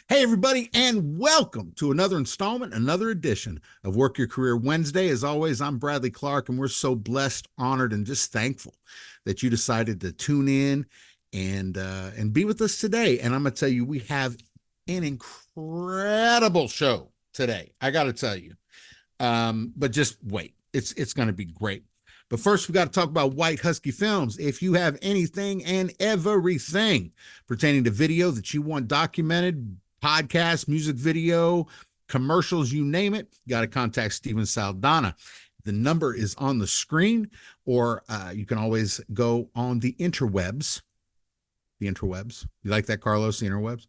Hey, everybody, and welcome to another installment, another edition of Work Your Career Wednesday. As always, I'm Bradley Clark, and we're so blessed, honored, and just thankful that you decided to tune in and be with us today. And I'm going to tell you, we have an incredible show today. I got to tell you, but just wait, it's going to be great. But first, we got to talk about White Husky Films. If you have anything and everything pertaining to video that you want documented, podcast, music video, commercials, you name it, you got to contact Steven Saldana. The number is on the screen, or you can always go on the interwebs. The interwebs. You like that, Carlos? The interwebs?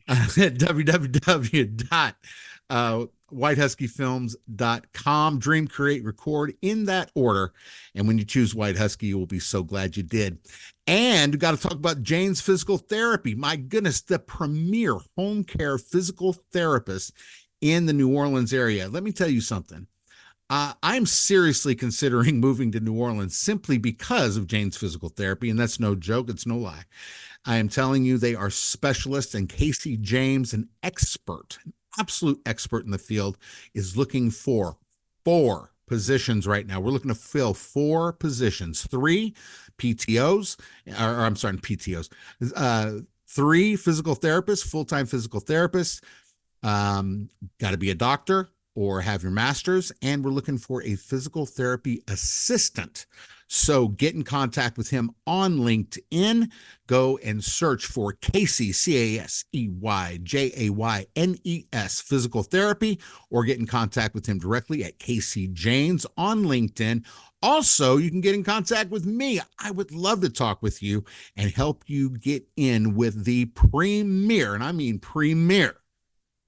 www.whitehuskyfilms.com. Dream, create, record in that order. And when you choose White Husky, you will be so glad you did. And we got to talk about Jane's Physical Therapy. My goodness, the premier home care physical therapist in the New Orleans area. Let me tell you something. I'm seriously considering moving to New Orleans simply because of Jane's Physical Therapy, and that's no joke. It's no lie. I am telling you, they are specialists, and Casey James, an expert, an absolute expert in the field, is looking for 4 positions right now. We're looking to fill 4 positions, 3 PTOs, or I'm sorry, PTOs, 3 physical therapists, full-time physical therapists, got to be a doctor or have your master's, and we're looking for a physical therapy assistant. So get in contact with him on LinkedIn. Go and search for Casey, CASEYJAYNES Physical Therapy, or get in contact with him directly at Casey Janes on LinkedIn. Also, you can get in contact with me. I would love to talk with you and help you get in with the premier, and I mean premier,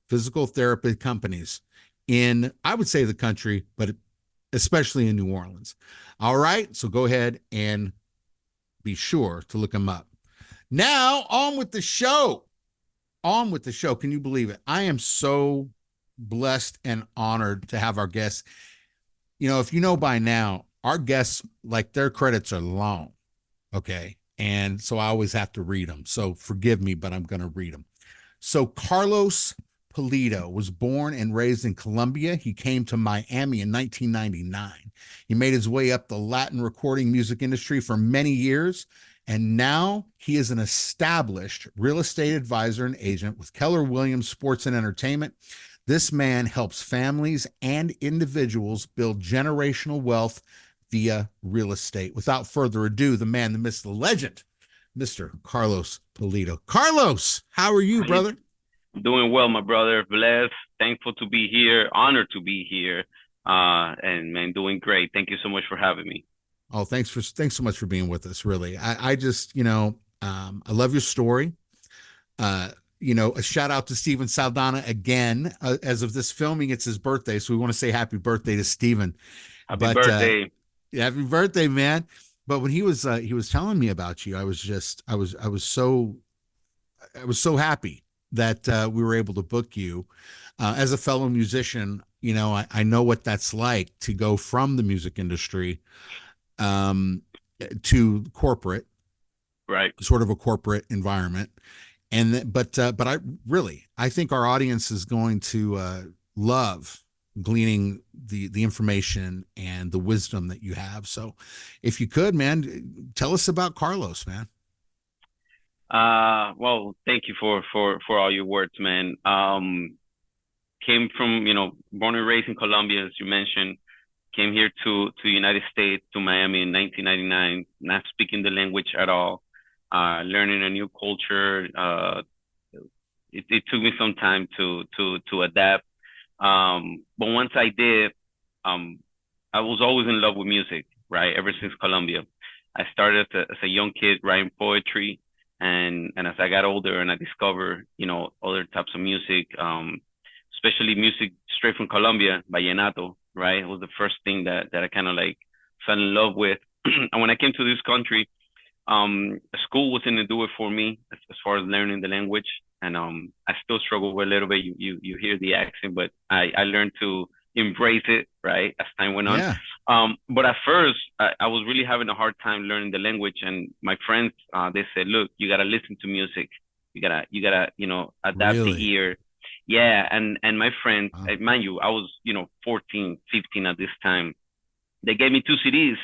physical therapy companies in, I would say, the country, but especially in New Orleans. All right, so go ahead and be sure to look them up. Now, on with the show. On with the show. Can you believe it? I am so blessed and honored to have our guests. You know, if you know by now, our guests, like, their credits are long, okay? And so I always have to read them. So forgive me, but I'm going to read them. So Carlos Pulido was born and raised in Colombia. He came to Miami in 1999. He made his way up the Latin recording music industry for many years, and now he is an established real estate advisor and agent with Keller Williams Sports and Entertainment. This man helps families and individuals build generational wealth via real estate. Without further ado, the man, the myth, the legend, Mr. Carlos Pulido. Carlos, how are you, brother? Doing well, my brother. Blessed, thankful to be here, honored to be here, and man, doing great. Thank you so much for having me. Oh, thanks so much for being with us. Really, I just, I love your story. A shout out to Steven Saldana again. As of this filming, it's his birthday, so we want to say happy birthday to Steven. Happy birthday. Happy birthday, man. But when he was telling me about you, I was so happy that we were able to book you. As a fellow musician, I know what that's like to go from the music industry to corporate, right? Sort of a corporate environment. But I think our audience is going to love gleaning the information and the wisdom that you have. So if you could, man, tell us about Carlos, man. Well, thank you for all your words, man. Came from, born and raised in Colombia, as you mentioned. Came here to the United States, to Miami in 1999, not speaking the language at all, learning a new culture. It took me some time to adapt. But once I did, I was always in love with music, right? Ever since Colombia. I started as a young kid writing poetry. And as I got older and I discovered, other types of music, especially music straight from Colombia, vallenato, right? It was the first thing that I kind of like fell in love with. And when I came to this country, school wasn't to do it for me as far as learning the language. And I still struggle with a little bit. You hear the accent, but I learned to embrace it, right, as time went on. Yeah. But at first, I was really having a hard time learning the language. And my friends, they said, look, you got to listen to music. You gotta, adapt the Really? ear. Yeah, and my friend, Wow. mind you, I was, 14, 15 at this time. They gave me two CDs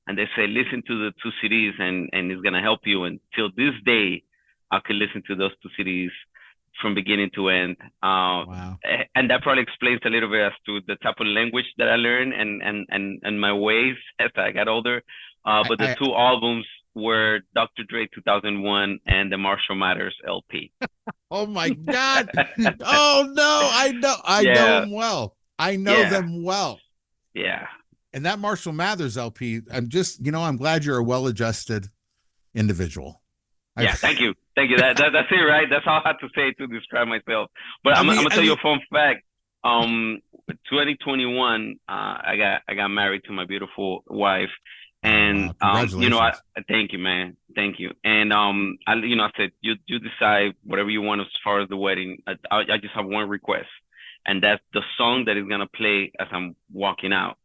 and they said, listen to the two CDs and it's gonna help you. And till this day, I could listen to those two CDs from beginning to end. Wow. And that probably explains a little bit as to the type of language that I learned and my ways as I got older. But the I two albums were Dr. Dre 2001 and the Marshall Mathers LP. oh my God. Oh no, I know Yeah, them well. I know yeah, them well. yeah. And that Marshall Mathers LP, I'm glad you're a well-adjusted individual. I Yeah, thank you. Thank you. That's it, right? That's all I have to say to describe myself. But I I'm mean, gonna I tell you mean, a fun fact. Um, 2021, I got married to my beautiful wife, oh and wow, I congratulations. thank you, man. Thank you. And I said you decide whatever you want as far as the wedding. I just have one request, and that's the song that is gonna play as I'm walking out.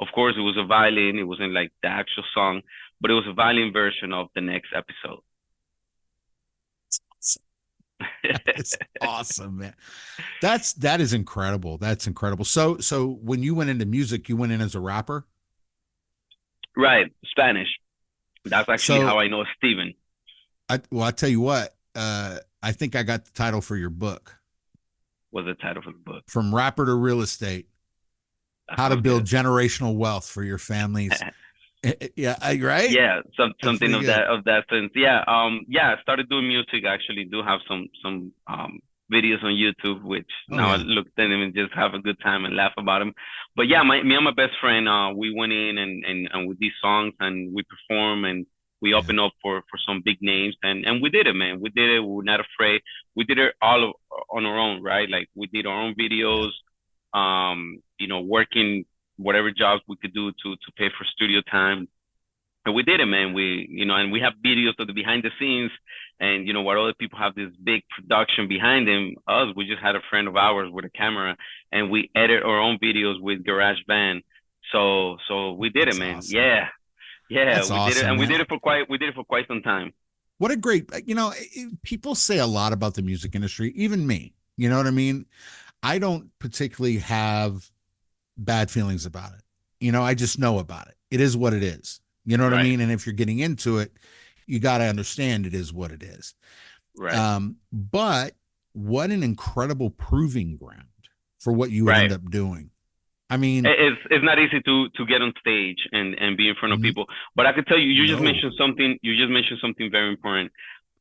Of course, it was a violin. It wasn't like the actual song, but it was a violin version of the next episode. It's awesome, man. That is incredible. That's incredible. So when you went into music, you went in as a rapper. Right, Spanish. That's actually how So I know Steven I tell you what, I think I got the title for your book, was the title of the book. From Rapper to Real Estate: That How to sounds Build good. Generational Wealth for Your Families. Yeah, right. Yeah, That's something pretty of good. that sense. Yeah, yeah. I started doing music. Actually, do have some videos on YouTube, which Oh now I yeah, look at them and just have a good time and laugh about them. But yeah, me and my best friend, we went in and with these songs and we perform and we yeah. open up for some big names and we did it, man. We did it. We were not afraid. We did it on our own, right? Like we did our own Yeah. videos. Working whatever jobs we could do to pay for studio time. And we did it, man. And we have videos of the behind the scenes and, while other people have this big production behind them, we just had a friend of ours with a camera and we edit our own videos with GarageBand. So we did it, That's man. awesome. Yeah. Yeah, That's we did it. awesome, And man. we did it for quite some time. What a great, people say a lot about the music industry, even me. You know what I mean? I don't particularly have bad feelings about it. I just know about it. It is what it is. You know what I Right. mean? And if you're getting into it, you got to understand it is what it is. Right. But what an incredible proving ground for what you would Right. end up doing. I mean, It's not easy to get on stage and be in front of n- people. But I could tell you, you just no. mentioned something. You just mentioned something very important.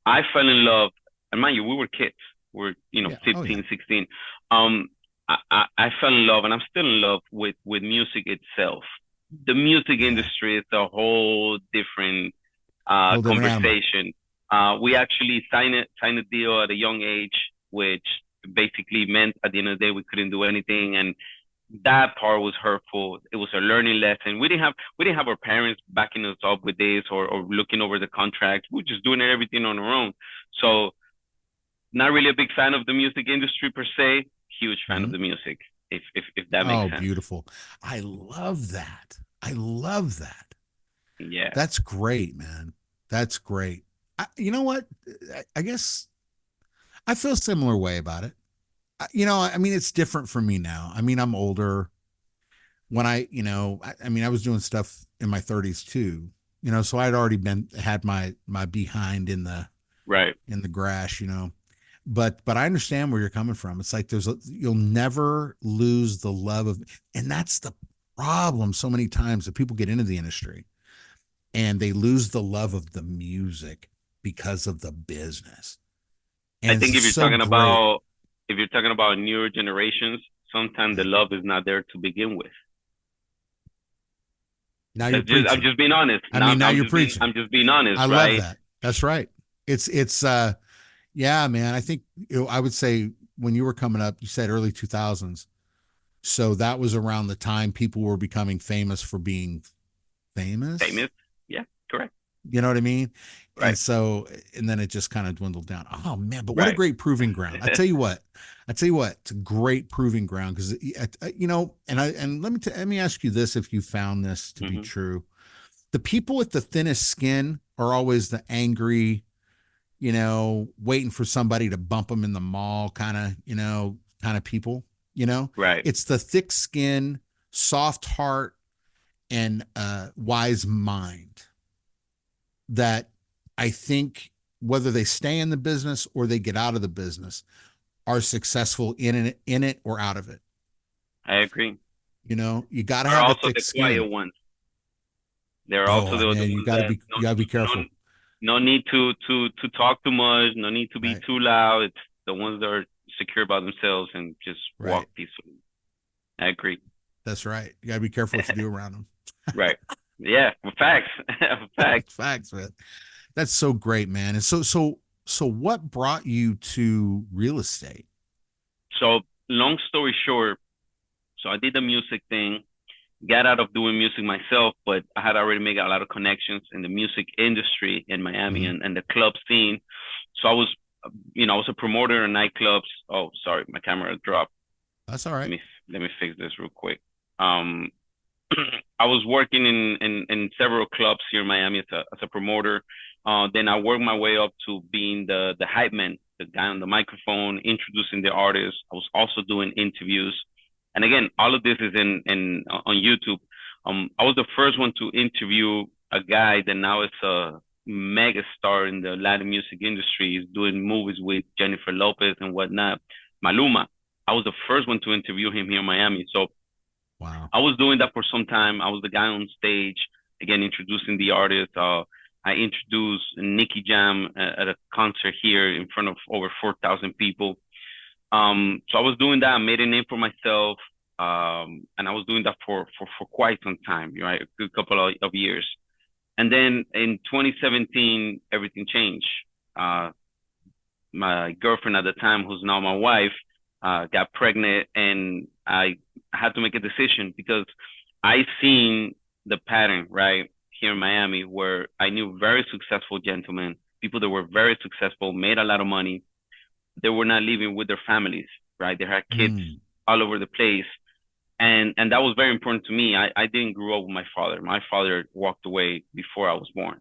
I fell in love, and mind you, we were kids. We're Yeah. Oh, yeah. 15, 16. Um, I fell in love, and I'm still in love with music itself. The music Yeah. industry is a whole different Whole different animal. conversation. We Yeah. actually signed a deal at a young age, which basically meant at the end of the day we couldn't do anything, and that part was hurtful. It was a learning lesson. We didn't have our parents backing us up with this or looking over the contract. We were just doing everything on our own. So not really a big fan of the music industry per se. Huge fan of Mhm. the music, if that makes Oh, sense. beautiful. I love that. I love that. Yeah. That's great, man. That's great. You know what? I guess I feel a similar way about it. I mean, it's different for me now. I mean, I'm older. When I mean, I was doing stuff in my 30s too. So I'd already had my behind Right. in the grass. But I understand where you're coming from. It's like you'll never lose the love of, and that's the problem. So many times that people get into the industry and they lose the love of the music because of the business. I And think it's so great. if you're talking about newer generations, sometimes the Yeah. love is not there to begin with. Now you're I'm preaching. just being honest. I mean, now you're I'm preaching. just being honest, I love right? that. That's right. It's yeah, man. I think I would say when you were coming up, you said early 2000s. So that was around the time people were becoming famous for being famous. Famous. Yeah, correct. You know what I mean? Right. And then it just kind of dwindled down. Oh man, but what a Right. great proving ground. It's a great proving ground because and let me ask you this, if you found this to be Hmm. true. The people with the thinnest skin are always the angry, waiting for somebody to bump them in the mall kind of people. Right. It's the thick skin, soft heart, and wise mind that I think whether they stay in the business or they get out of the business are successful in it or out of it. I agree. You got to Are have a also thick the quiet skin. ones. They're also Oh the man, you ones got to that be you got to be careful. no need to talk too much, no need to be Right, too loud. It's the ones that are secure about themselves and just walk right. peacefully. I agree. That's right. You got to be careful what you do around them. Right. Yeah, facts. Facts. Facts, man. That's so great, man. And so what brought you to real estate? So long story short, so I did the music thing, got out of doing music myself, but I had already made a lot of connections in the music industry in Miami Mhm. and the club scene. So I was a promoter in nightclubs. Oh, sorry, my camera dropped. That's all Let right. me let me fix this real quick. Um, I was working in several clubs here in Miami as a promoter. Then I worked my way up to being the hype man, the guy on the microphone, introducing the artists. I was also doing interviews, and again, all of this is in on YouTube. I was the first one to interview a guy that now is a mega star in the Latin music industry. He's doing movies with Jennifer Lopez and whatnot. Maluma. I was the first one to interview him here in Miami. So Wow. I was doing that for some time. I was the guy on stage, again, introducing the artist. I introduced Nicky Jam at a concert here in front of over 4,000 people. So I was doing that. I made a name for myself. And I was doing that for quite some time, right? A good couple of years. And then in 2017, everything changed. Uh, my girlfriend at the time, who's now my wife, got pregnant, and I had to make a decision because I seen the pattern right here in Miami where I knew very successful gentlemen, people that were very successful, made a lot of money. They were not living with their families, right? They had kids Mm, all over the place. And that was very important to me. I didn't grow up with my father. My father walked away before I was born.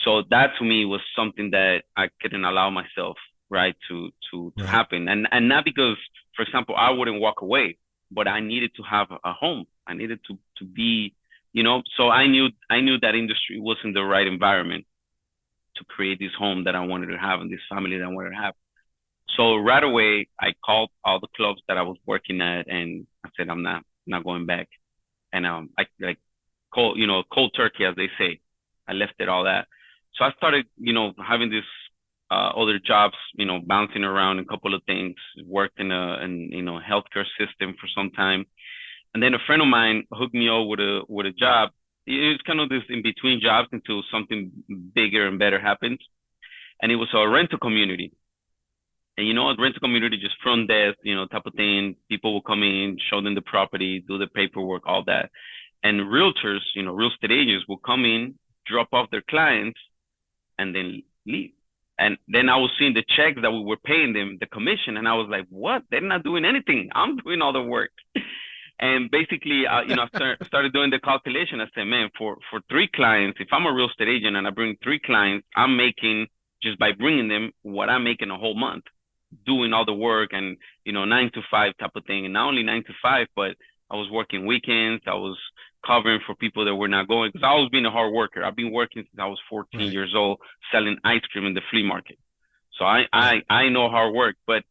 So that to me was something that I couldn't allow myself, right, to right. happen. And not because, for example, I wouldn't walk away, but I needed to have a home. I needed to be, so I knew that industry wasn't the right environment to create this home that I wanted to have and this family that I wanted to have. So right away I called all the clubs that I was working at and I said I'm not going back. And I like cold turkey, as they say. I left it all that. So I started, having this other jobs, bouncing around a couple of things. Worked in healthcare system for some time, and then a friend of mine hooked me up with a job. It's kind of this in between jobs until something bigger and better happens. And it was a rental community. And a rental community, just front desk, type of thing. People will come in, show them the property, do the paperwork, all that. And realtors, real estate agents will come in, drop off their clients, and then leave. And then I was seeing the checks that we were paying them, the commission, and I was like, "What? They're not doing anything. I'm doing all the work." And basically, I started doing the calculation. I said, "Man, for three clients, if I'm a real estate agent and I bring three clients, I'm making just by bringing them what I'm making a whole month, doing all the work and 9 to 5 type of thing. And not only 9 to 5, but I was working weekends. I was covering for people that were not going because I was being a hard worker. I've been working since I was 14 Right. years old, selling ice cream in the flea market. So I Yeah. I I know hard work, but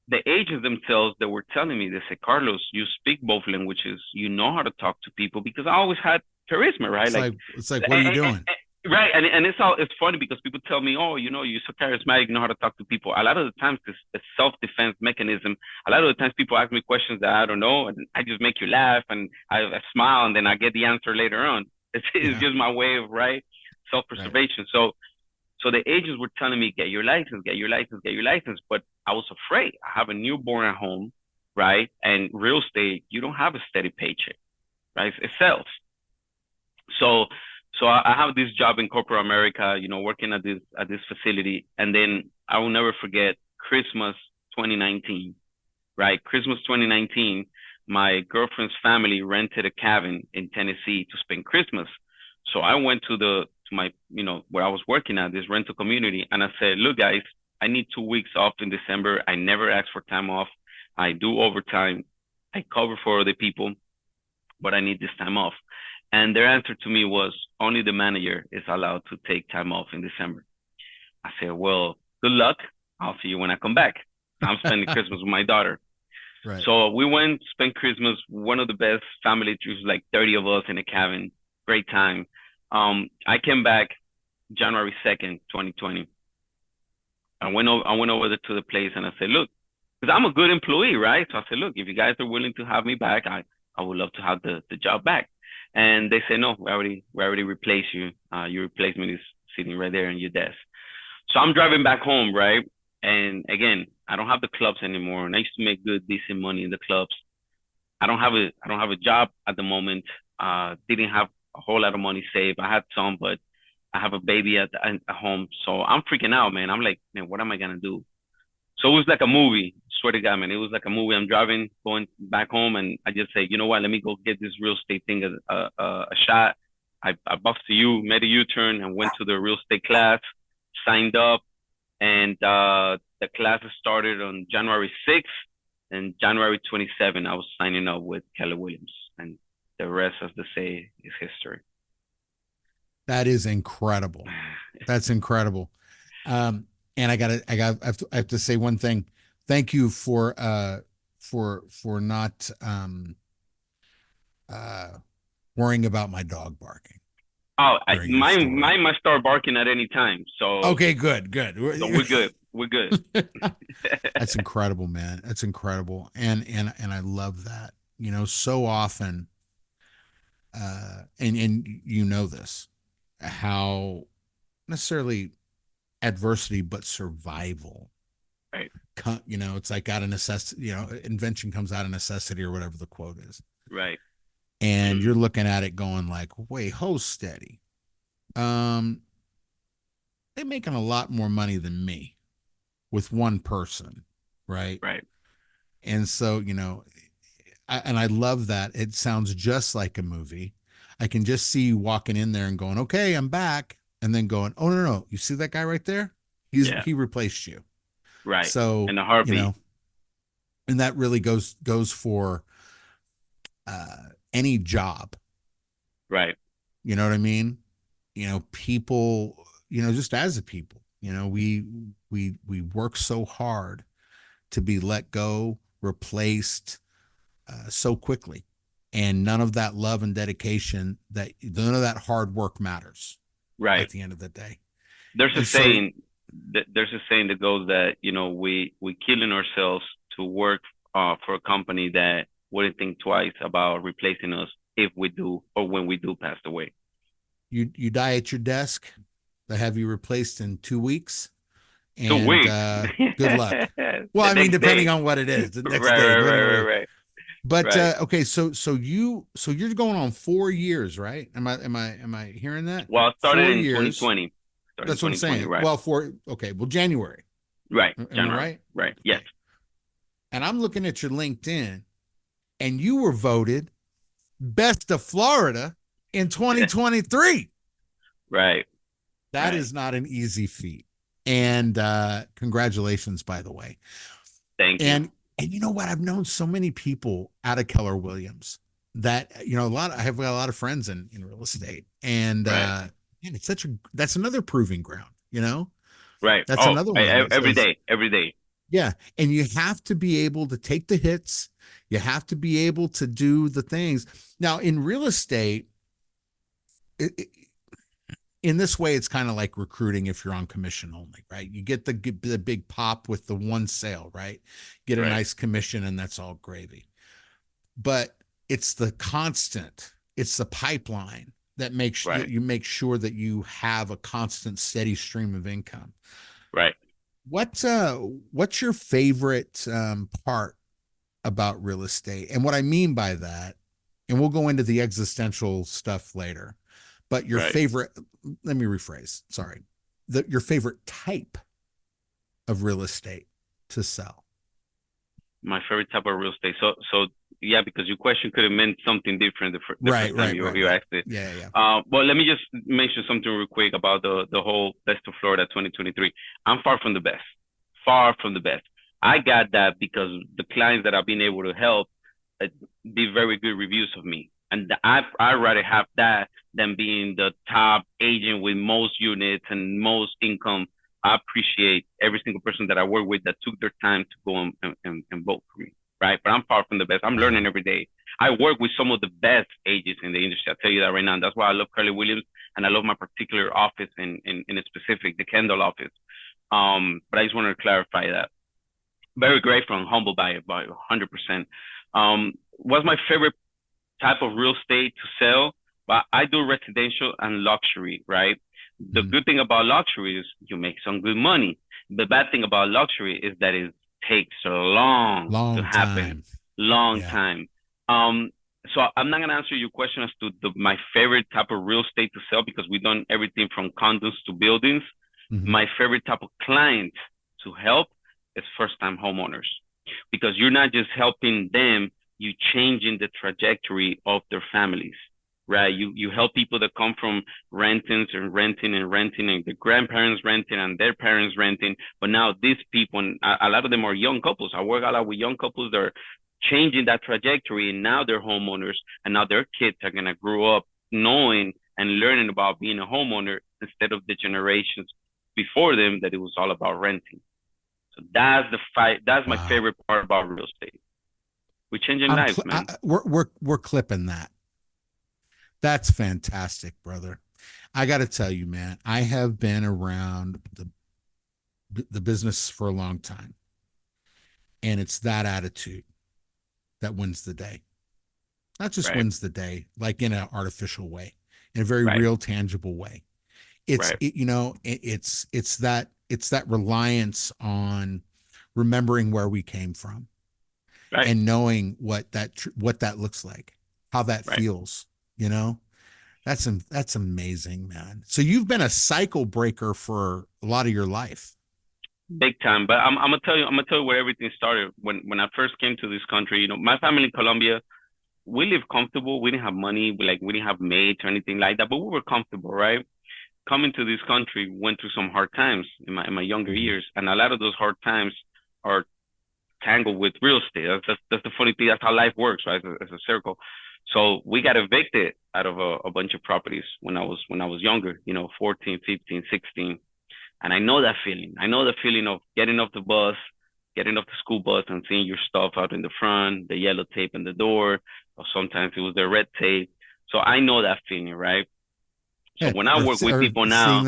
the agents themselves that were telling me, they said, Carlos, you speak both languages. You know how to talk to people because I always had charisma, right? It's Like, like it's like what are you doing? right. And it's funny because people tell me, oh, you're so charismatic, you know how to talk to people. A lot of the times it's a self-defense mechanism. A lot of the times people ask me questions that I don't know, and I just make you laugh and I smile and then I get the answer later on. It's Yeah. just my way of, right, Right. self-preservation. So the agents were telling me, get your license, get your license, get your license. But I was afraid. I have a newborn at home, right? And real estate, you don't have a steady paycheck, right? It sells. So I have this job in corporate America, working at this facility. And then I will never forget Christmas 2019, right? Christmas 2019, my girlfriend's family rented a cabin in Tennessee to spend Christmas. So I went to to my, where I was working at, this rental community, and I said, look, guys, I need 2 weeks off in December. I never ask for time off. I do overtime. I cover for other people, but I need this time off. And their answer to me was, only the manager is allowed to take time off in December. I said, well, good luck. I'll see you when I come back. I'm spending Christmas with my daughter. Right. So we went, spent Christmas, one of the best family trips, like 30 of us in a cabin. Great time. I came back January 2nd, 2020. I went over to the place and I said, look, because I'm a good employee, right? So I said, look, if you guys are willing to have me back, I would love to have the job back. And they said, no, we already replaced you. Your replacement is sitting right there on your desk. So I'm driving back home, right? And again, I don't have the clubs anymore. And I used to make good, decent money in the clubs. I don't have a job at the moment. Didn't have a whole lot of money saved. I had some, but I have a baby at home. So I'm freaking out, man. I'm like, man, what am I gonna do? So it was like a movie. Swear to God, man. It was like a movie. I'm driving, going back home, and I just say, you know what? Let me go get this real estate thing a shot. I buffed to you, made a U-turn, and went to the real estate class, signed up, and the classes started on January 6th, and January 27th, I was signing up with Keller Williams, and the rest, as they say, is history. That is incredible. That's incredible. And I have to say one thing. Thank you for not uh worrying about my dog barking Oh, during your mine story. might start barking at any time, so Okay, good, good. we're good. We're good. That's incredible, man. That's incredible. And I love that. So often and you know this, how necessarily adversity but survival, Right, it's like out of necessity, invention comes out of necessity, or whatever the quote is. right. And Mm, you're looking at it going like, wait, hold steady. um they're making a lot more money than me with one person, right? right, And so, I love that. It sounds just like a movie. I can just see you walking in there and going, okay, I'm back. And then going, oh, no, no. You see that guy right there? yeah, He replaced you. right. So, In a heartbeat, and that really goes for any job. right, You know what I mean? People, just as a people, we work so hard to be let go, replaced, so quickly. And none of that love and dedication, that none of that hard work matters right. at the end of the day. There's a And so saying there's a saying that goes that, we killing ourselves to work for a company that wouldn't think twice about replacing us if we do or when we do pass away. you die at your desk, they have you replaced in 2 weeks, Two and weeks. good luck. Well, The I mean, next depending day. on what it is, the Right, next day, right, right, right, literally. right, But right. okay, so you're going on 4 years, right? Am I hearing that? Well, I started four in years. 2020. Started in That's what I'm 2020, saying. right? Well, okay, well, January. Right, Am I January. right? Right. Yes. Okay. And I'm looking at your LinkedIn, and you were voted best of Florida in 2023. Right, That right. is not an easy feat. And congratulations, by the way. Thank you. And you know what? I've known so many people out of Keller Williams that, I have a lot of friends in real estate. And Right, man, that's another proving ground, right. That's Oh, another one that every says, day, every day. yeah. And you have to be able to take the hits. You have to be able to do the things. Now, in real estate, it, in this way, it's kind of like recruiting if you're on commission only, right? You get the big pop with the one sale, right? Get a Right, nice commission, and that's all gravy. But it's the constant, it's the pipeline that makes right, you make sure that you have a constant, steady stream of income. right. What's your favorite part about real estate? And what I mean by that, and we'll go into the existential stuff later, but your Right. favorite, let me rephrase, sorry, your favorite type of real estate to sell. My favorite type of real estate. So yeah, because your question could have meant something different the Right, first time right, right, you right. asked it. Yeah, yeah. Well, let me just mention something real quick about the whole Best of Florida 2023. I'm far from the best, far from the best. I got that because the clients that I've been able to help uh, did very good reviews of me, and I rather have that than being the top agent with most units and most income. I appreciate every single person that I work with that took their time to go and vote for me, right? But I'm far from the best. I'm Wow. learning every day. I work with some of the best agents in the industry. I'll tell you that right now. And that's why I love Carly Williams and I love my particular office in a specific, the Kendall office. But I just wanted to clarify that. Very grateful and humbled by it, by 100%. What's my favorite type of real estate to sell? But I do residential and luxury, right? The Mhm. good thing about luxury is you make some good money. The bad thing about luxury is that it takes so long to Long happen, time. long Yeah. time. Um, so I'm not gonna answer your question as to my favorite type of real estate to sell because we've done everything from condos to buildings. Hmm. My favorite type of client to help is first-time homeowners because you're not just helping them, you changing the trajectory of their families, right? You help people that come from renting and renting and renting and the grandparents renting and their parents renting, but now these people, and a lot of them are young couples. I work a lot with young couples that are changing that trajectory, and now they're homeowners, and now their kids are gonna grow up knowing and learning about being a homeowner instead of the generations before them that it was all about renting. So that's the fight. That's my Wow. favorite part about real estate. We're changing lives, man. We're clipping that. That's fantastic, brother. I got to tell you, man, I have been around the business for a long time, and it's that attitude that wins the day. Not just Right, wins the day, like in an artificial way, in a very right, real, tangible way. It's right, it, you know, it's that reliance on remembering where we came from right, and knowing what that looks like, how that right. feels. You know, that's amazing, man. So you've been a cycle breaker for a lot of your life. Big time. But I'm gonna tell you, I'm gonna tell you where everything started. When I first came to this country, my family in Colombia, we lived comfortable. We didn't have money. We didn't have mates or anything like that, but we were comfortable, right? Coming to this country, went through some hard times in my younger Mm-hmm. years, and a lot of those hard times are tangled with real estate. That's the funny thing. That's how life works, right? It's a circle. So we got evicted out of a bunch of properties when I was younger, 14, 15, 16. And I know that feeling. I know the feeling of getting off the bus, getting off the school bus and seeing your stuff out in the front, the yellow tape in the door, or sometimes it was the red tape. So I know that feeling, right? So when I or, work with or people now,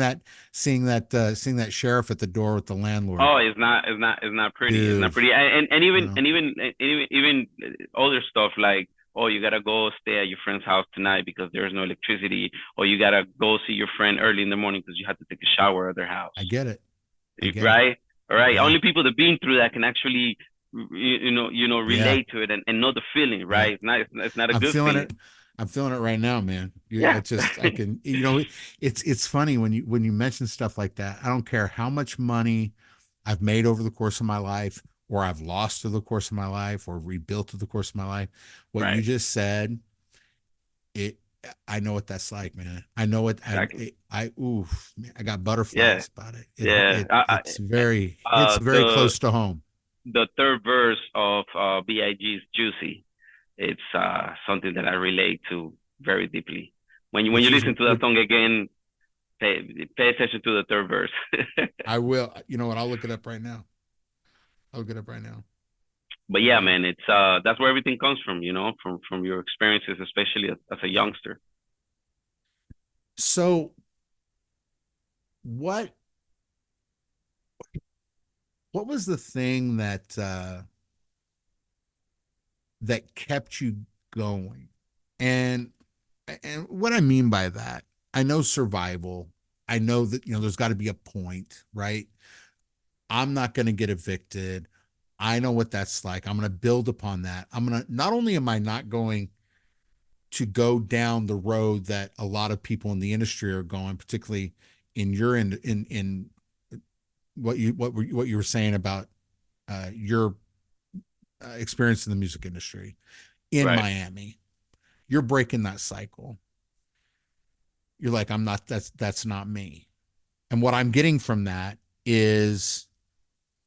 seeing that sheriff at the door with the landlord, oh, it's not pretty. It's not dude. pretty. And You even know, and even even other stuff like, oh, you gotta go stay at your friend's house tonight because there's no electricity, or you gotta go see your friend early in the morning because you have to take a shower at their house. I get it. I get it. Right? All right. Yeah, Only people that been through that can actually, yeah, relate to it and know the feeling, yeah. right? It's not a I'm good feeling feeling. it. I'm feeling it right now, man. Yeah. I can, it's funny when you mention stuff like that. I don't care how much money I've made over the course of my life, or I've lost through the course of my life, or rebuilt through the course of my life. What you Right. just said, it, I know what that's like, man. I know it. Exactly. Oof, man, I got Yeah. butterflies about it. Yeah. It's very The close to home. third verse of BIG's Juicy. It's something that I relate to very deeply. When you Which is listen to that what song again, pay attention to the third verse. I will. You know what? I'll look it up right now. I'll look it up right now. But I yeah, will. man, it's that's where everything comes from, from your experiences, especially as a youngster. So what what was the thing that kept you going? And what I mean by that, I know survival. I know that there's got to be a point, right? I'm not going to get evicted. I know what that's like. I'm going to build upon that. I'm going to not only am I not going to go down the road that a lot of people in the industry are going, particularly in your in what you were saying about your experience in the music industry. in Right. Miami. You're breaking that cycle. You're like, I'm not, that's not me. And what I'm getting from that is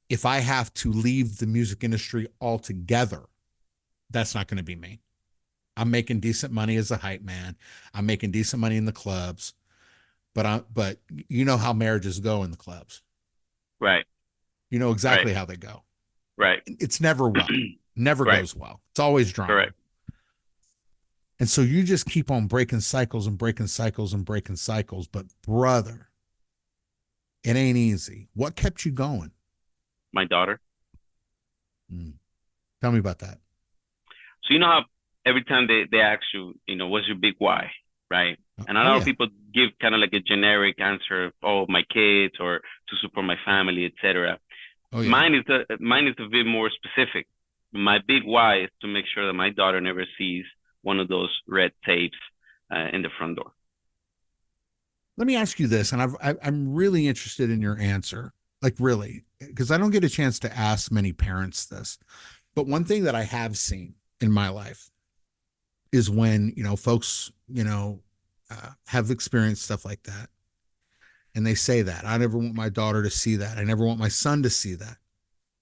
if I have to leave the music industry altogether, that's not going to be me. I'm making decent money as a hype man. I'm making decent money in the clubs, but you know how marriages go in the clubs. Right. You know Right. exactly how they go. Right. It's never well. Never Right. goes well. It's always drama. Correct. And so you just keep on breaking cycles and breaking cycles and breaking cycles. But brother, it ain't easy. What kept you going? My daughter. Mm. Tell me about that. So you know how every time they ask you, what's your big why, right? And a Oh lot of yeah. people give kind of like a generic answer, oh, my kids or to support my family, etc. Oh yeah. Mine is a bit more specific. My big why is to make sure that my daughter never sees one of those red tapes in the front door. Let me ask you this, and I'm really interested in your answer. Like really, because I don't get a chance to ask many parents this. But one thing that I have seen in my life is when, folks, have experienced stuff like that. And they say that I never want my daughter to see that. I never want my son to see that,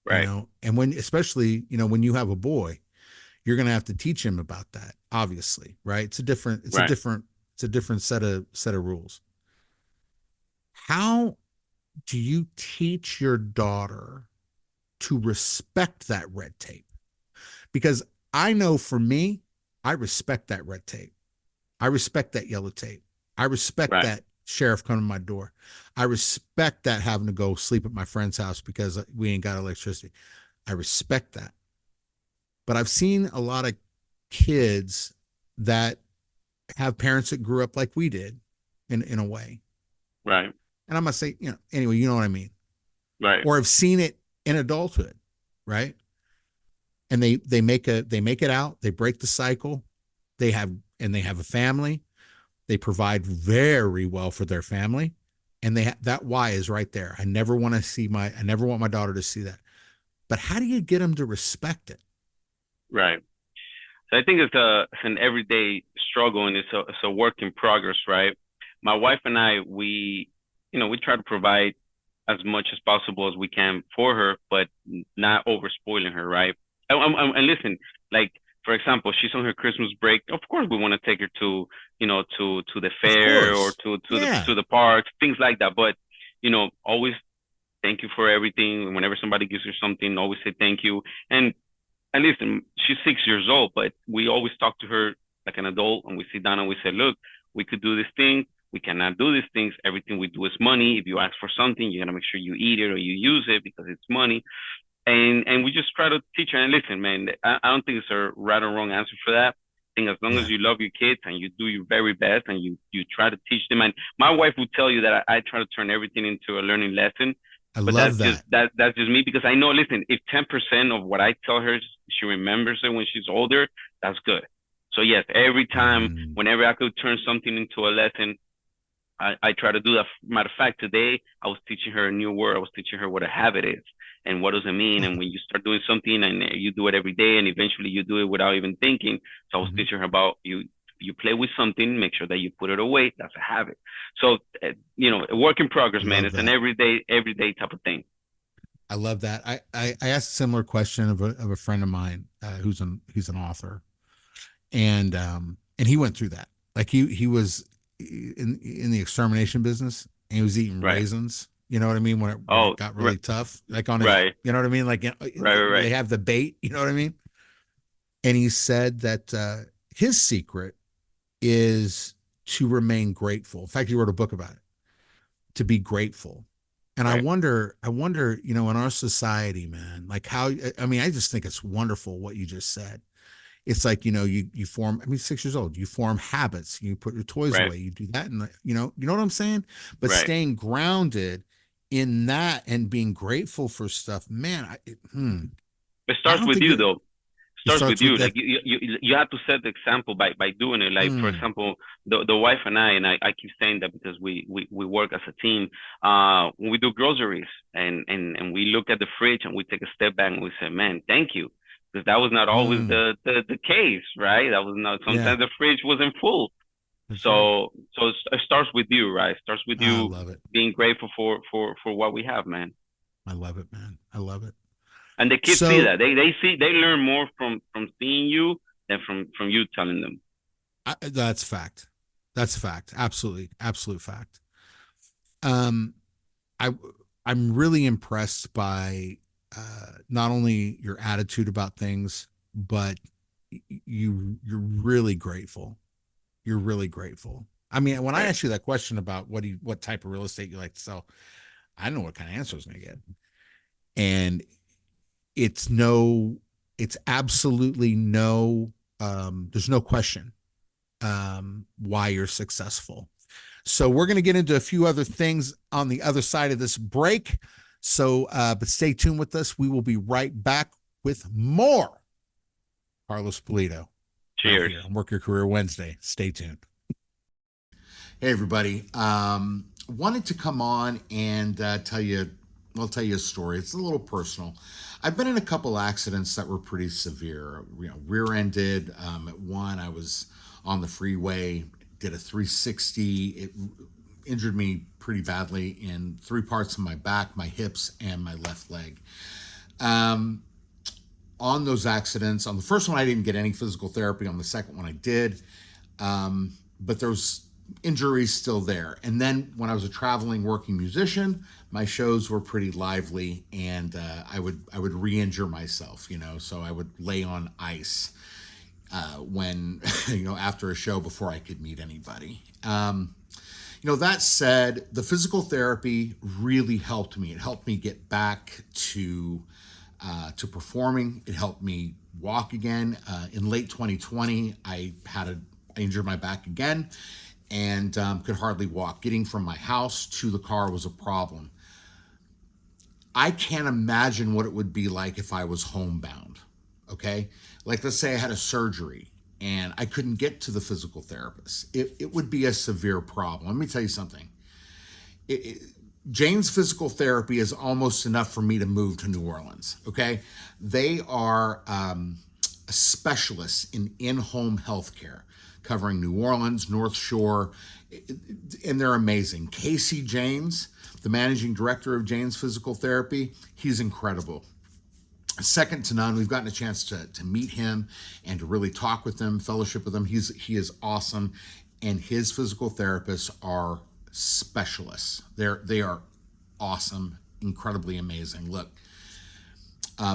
Right. and when, especially, when you have a boy, you're going to have to teach him about that, obviously. Right. Right. It's a different set of rules. How do you teach your daughter to respect that red tape? Because I know for me, I respect that red tape. I respect that yellow tape. I respect Right. that sheriff coming to my door. I respect that having to go sleep at my friend's house because we ain't got electricity. I respect that. But I've seen a lot of kids that have parents that grew up like we did in a way. Right. And I'm going to say, anyway, you know what I mean? Right. Or have seen it in adulthood, right? And they make it out, they break the cycle, they have a family, they provide very well for their family, and that why is right there. I never want my daughter to see that. But how do you get them to respect it? Right. So I think it's an everyday struggle and it's a work in progress, right? My wife and I, we try to provide as much as possible as we can for her, but not over spoiling her, right? And listen, like for example, she's on her Christmas break. Of course, we want to take her to the Of fair or course. to the Yeah. to the parks, things like that. But always thank you for everything. Whenever somebody gives her something, always say thank you. And listen, she's 6 years old, but we always talk to her like an adult, and we sit down and we say, look, we could do this thing. We cannot do these things. Everything we do is money. If you ask for something, you gotta make sure you eat it or you use it because it's money. And we just try to teach her. And listen, man, I don't think it's a right or wrong answer for that. I think as long as Yeah. you love your kids and you do your very best and you try to teach them. And my wife would tell you that I try to turn everything into a learning lesson, I but love that. that's just me because I know. Listen, if 10% of what I tell her she remembers it when she's older, that's good. So yes, every time, Mm. whenever I could turn something into a lesson, I try to do that. Matter of fact, today I was teaching her a new word. I was teaching her what a habit is and what does it mean. And when you start doing something and you do it every day, and eventually you do it without even thinking. So I was Mhm. teaching her about you play with something, make sure that you put it away. That's a habit. So a work in progress, I man. love It's an that. everyday type of thing. I love that. I asked a similar question of a friend of mine he's an author, and he went through that. Like he was in the extermination business, and he was eating Right. raisins. You know what I mean? When it Oh, got really tough, like on his, right, you know what I mean? Like right, right, they right, have the bait. You know what I mean? And he said that his secret is to remain grateful. In fact, he wrote a book about it, to be grateful. And right. I wonder, in our society, man, like how, I mean, I just think it's wonderful what you just said. It's like, you form, I mean, 6 years old, you form habits, you put your toys Right. away, you do that. And, you know what I'm saying? But Right. staying grounded in that and being grateful for stuff, man, It I starts don't with think you it, though. it Starts with starts you. with Like that. you have to set the example by doing it. Like for Mm, example, the wife and I keep saying that because we work as a team. When we do groceries and we look at the fridge and we take a step back and we say, man, thank you. because that was not always Mm, the case, right? That was not, yeah, sometimes the fridge wasn't full. that's right. So it starts with you, right? It starts with I you love it. being grateful for what we have, man. I love it, man. I love it. And the kids see So that. They learn more from seeing you than from you telling them. that's fact. That's fact. Absolutely, absolute fact. Um, I I'm really impressed by not only your attitude about things, but you're really grateful. You're really grateful. I mean, when I Right. asked you that question about what type of real estate you like to sell, I know what kind of answer I was going to get, and it's no, it's absolutely no. There's no question why you're successful. So we're going to get into a few other things on the other side of this break. So, but stay tuned with us. We will be right back with more Carlos Pulido right Cheers. here on Work Your Career Wednesday. Stay tuned. Hey, everybody. Wanted to come on and tell you a story. It's a little personal. I've been in a couple accidents that were pretty severe. Rear-ended. At one, I was on the freeway, did a 360. It injured me pretty badly in three parts of my back, my hips, and my left leg. Um, on those accidents, on the first one, I didn't get any physical therapy. On the second one, I did. But there was injuries still there. And then when I was a traveling working musician, my shows were pretty lively, and I would re-injure myself, So I would lay on ice when after a show before I could meet anybody. That said, the physical therapy really helped me. It helped me get back to performing. It helped me walk again. In late 2020, I injured my back again and could hardly walk. Getting from my house to the car was a problem. I can't imagine what it would be like if I was homebound. Okay, like let's say I had a surgery and I couldn't get to the physical therapist. It would be a severe problem. Let me tell you something. It, Jane's Physical Therapy is almost enough for me to move to New Orleans. Okay, they are specialists in in-home healthcare, covering New Orleans, North Shore, and they're amazing. Casey James, the managing director of Jane's Physical Therapy, he's incredible. Second to none. We've gotten a chance to meet him and to really talk with him, fellowship with him. He is awesome, and his physical therapists are specialists. They are awesome, incredibly amazing. Look,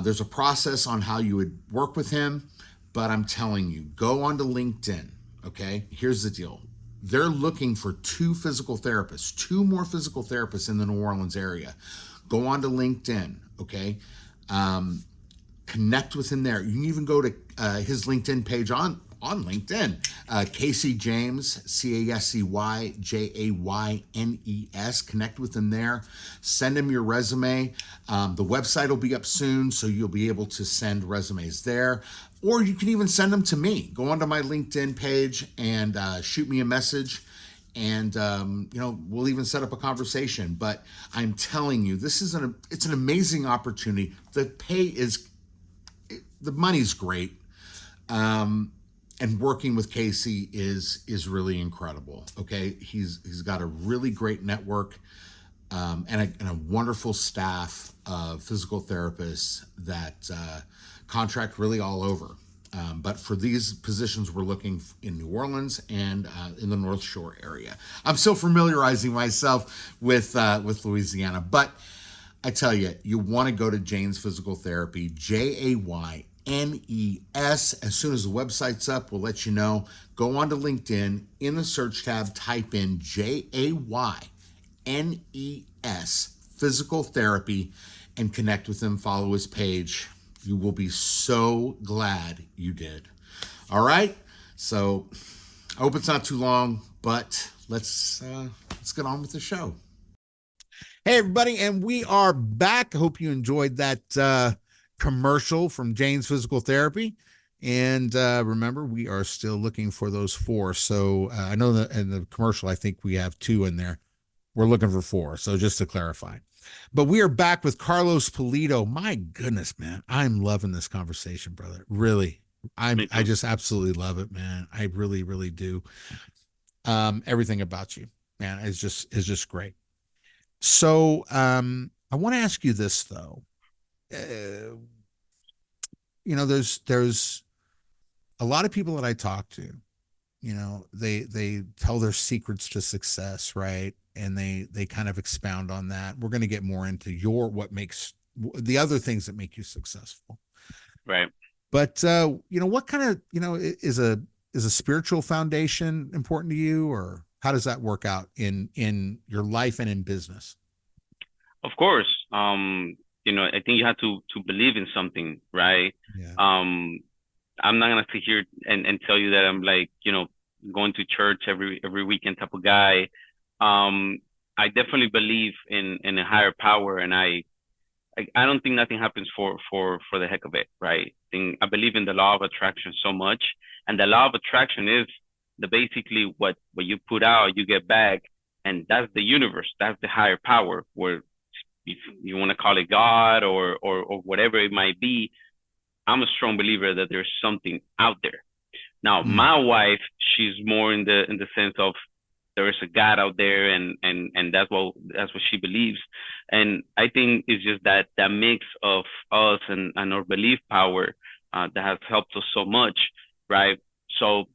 there's a process on how you would work with him, but I'm telling you, go onto LinkedIn. Okay, here's the deal. They're looking for two more physical therapists in the New Orleans area. Go onto LinkedIn. Okay. Connect with him there. You can even go to his LinkedIn page on LinkedIn. Casey James, CASEYJAYNES. Connect with him there. Send him your resume. The website will be up soon, so you'll be able to send resumes there. Or you can even send them to me. Go onto my LinkedIn page and shoot me a message. And we'll even set up a conversation. But I'm telling you, it's an amazing opportunity. The money's great. And working with Casey is really incredible. Okay, he's got a really great network and a wonderful staff of physical therapists that contract really all over. But for these positions, we're looking in New Orleans and in the North Shore area. I'm still familiarizing myself with Louisiana, but I tell you, you want to go to Jane's Physical Therapy, JAYNES. As soon as the website's up, we'll let you know. Go onto LinkedIn. In the search tab, type in JAYNES Physical Therapy and connect with him. Follow his page. You will be so glad you did. All right. So I hope it's not too long, but let's get on with the show. Hey, everybody, and we are back. I hope you enjoyed that commercial from Jane's Physical Therapy. And remember, we are still looking for those 4. So I know that in the commercial, I think we have 2 in there. We're looking for 4. So just to clarify. But we are back with Carlos Pulido. My goodness, man, I'm loving this conversation, brother. Really, Me I too. just absolutely love it, man. I really, really do. Everything about you, man, is just great. So, I want to ask you this though. Uh, there's a lot of people that I talk to. They tell their secrets to success, right? And they kind of expound on that. We're going to get more into what makes the other things that make you successful. Right. But what kind of is a spiritual foundation important to you, or how does that work out in your life and in business? Of course. I think you have to believe in something, right? Yeah. Um, I'm not gonna sit here and tell you that I'm like, going to church every weekend type of guy. Um, I definitely believe in a higher power, and I don't think nothing happens for the heck of it, right? I believe in the law of attraction so much, and the law of attraction is the basically what you put out, you get back, and that's the universe, that's the higher power, where if you want to call it God or whatever it might be. I'm a strong believer that there's something out there. Now, Mm. my wife, she's more in the sense of there is a God out there, and that's what she believes. And I think it's just that mix of us and our belief power that has helped us so much, right? So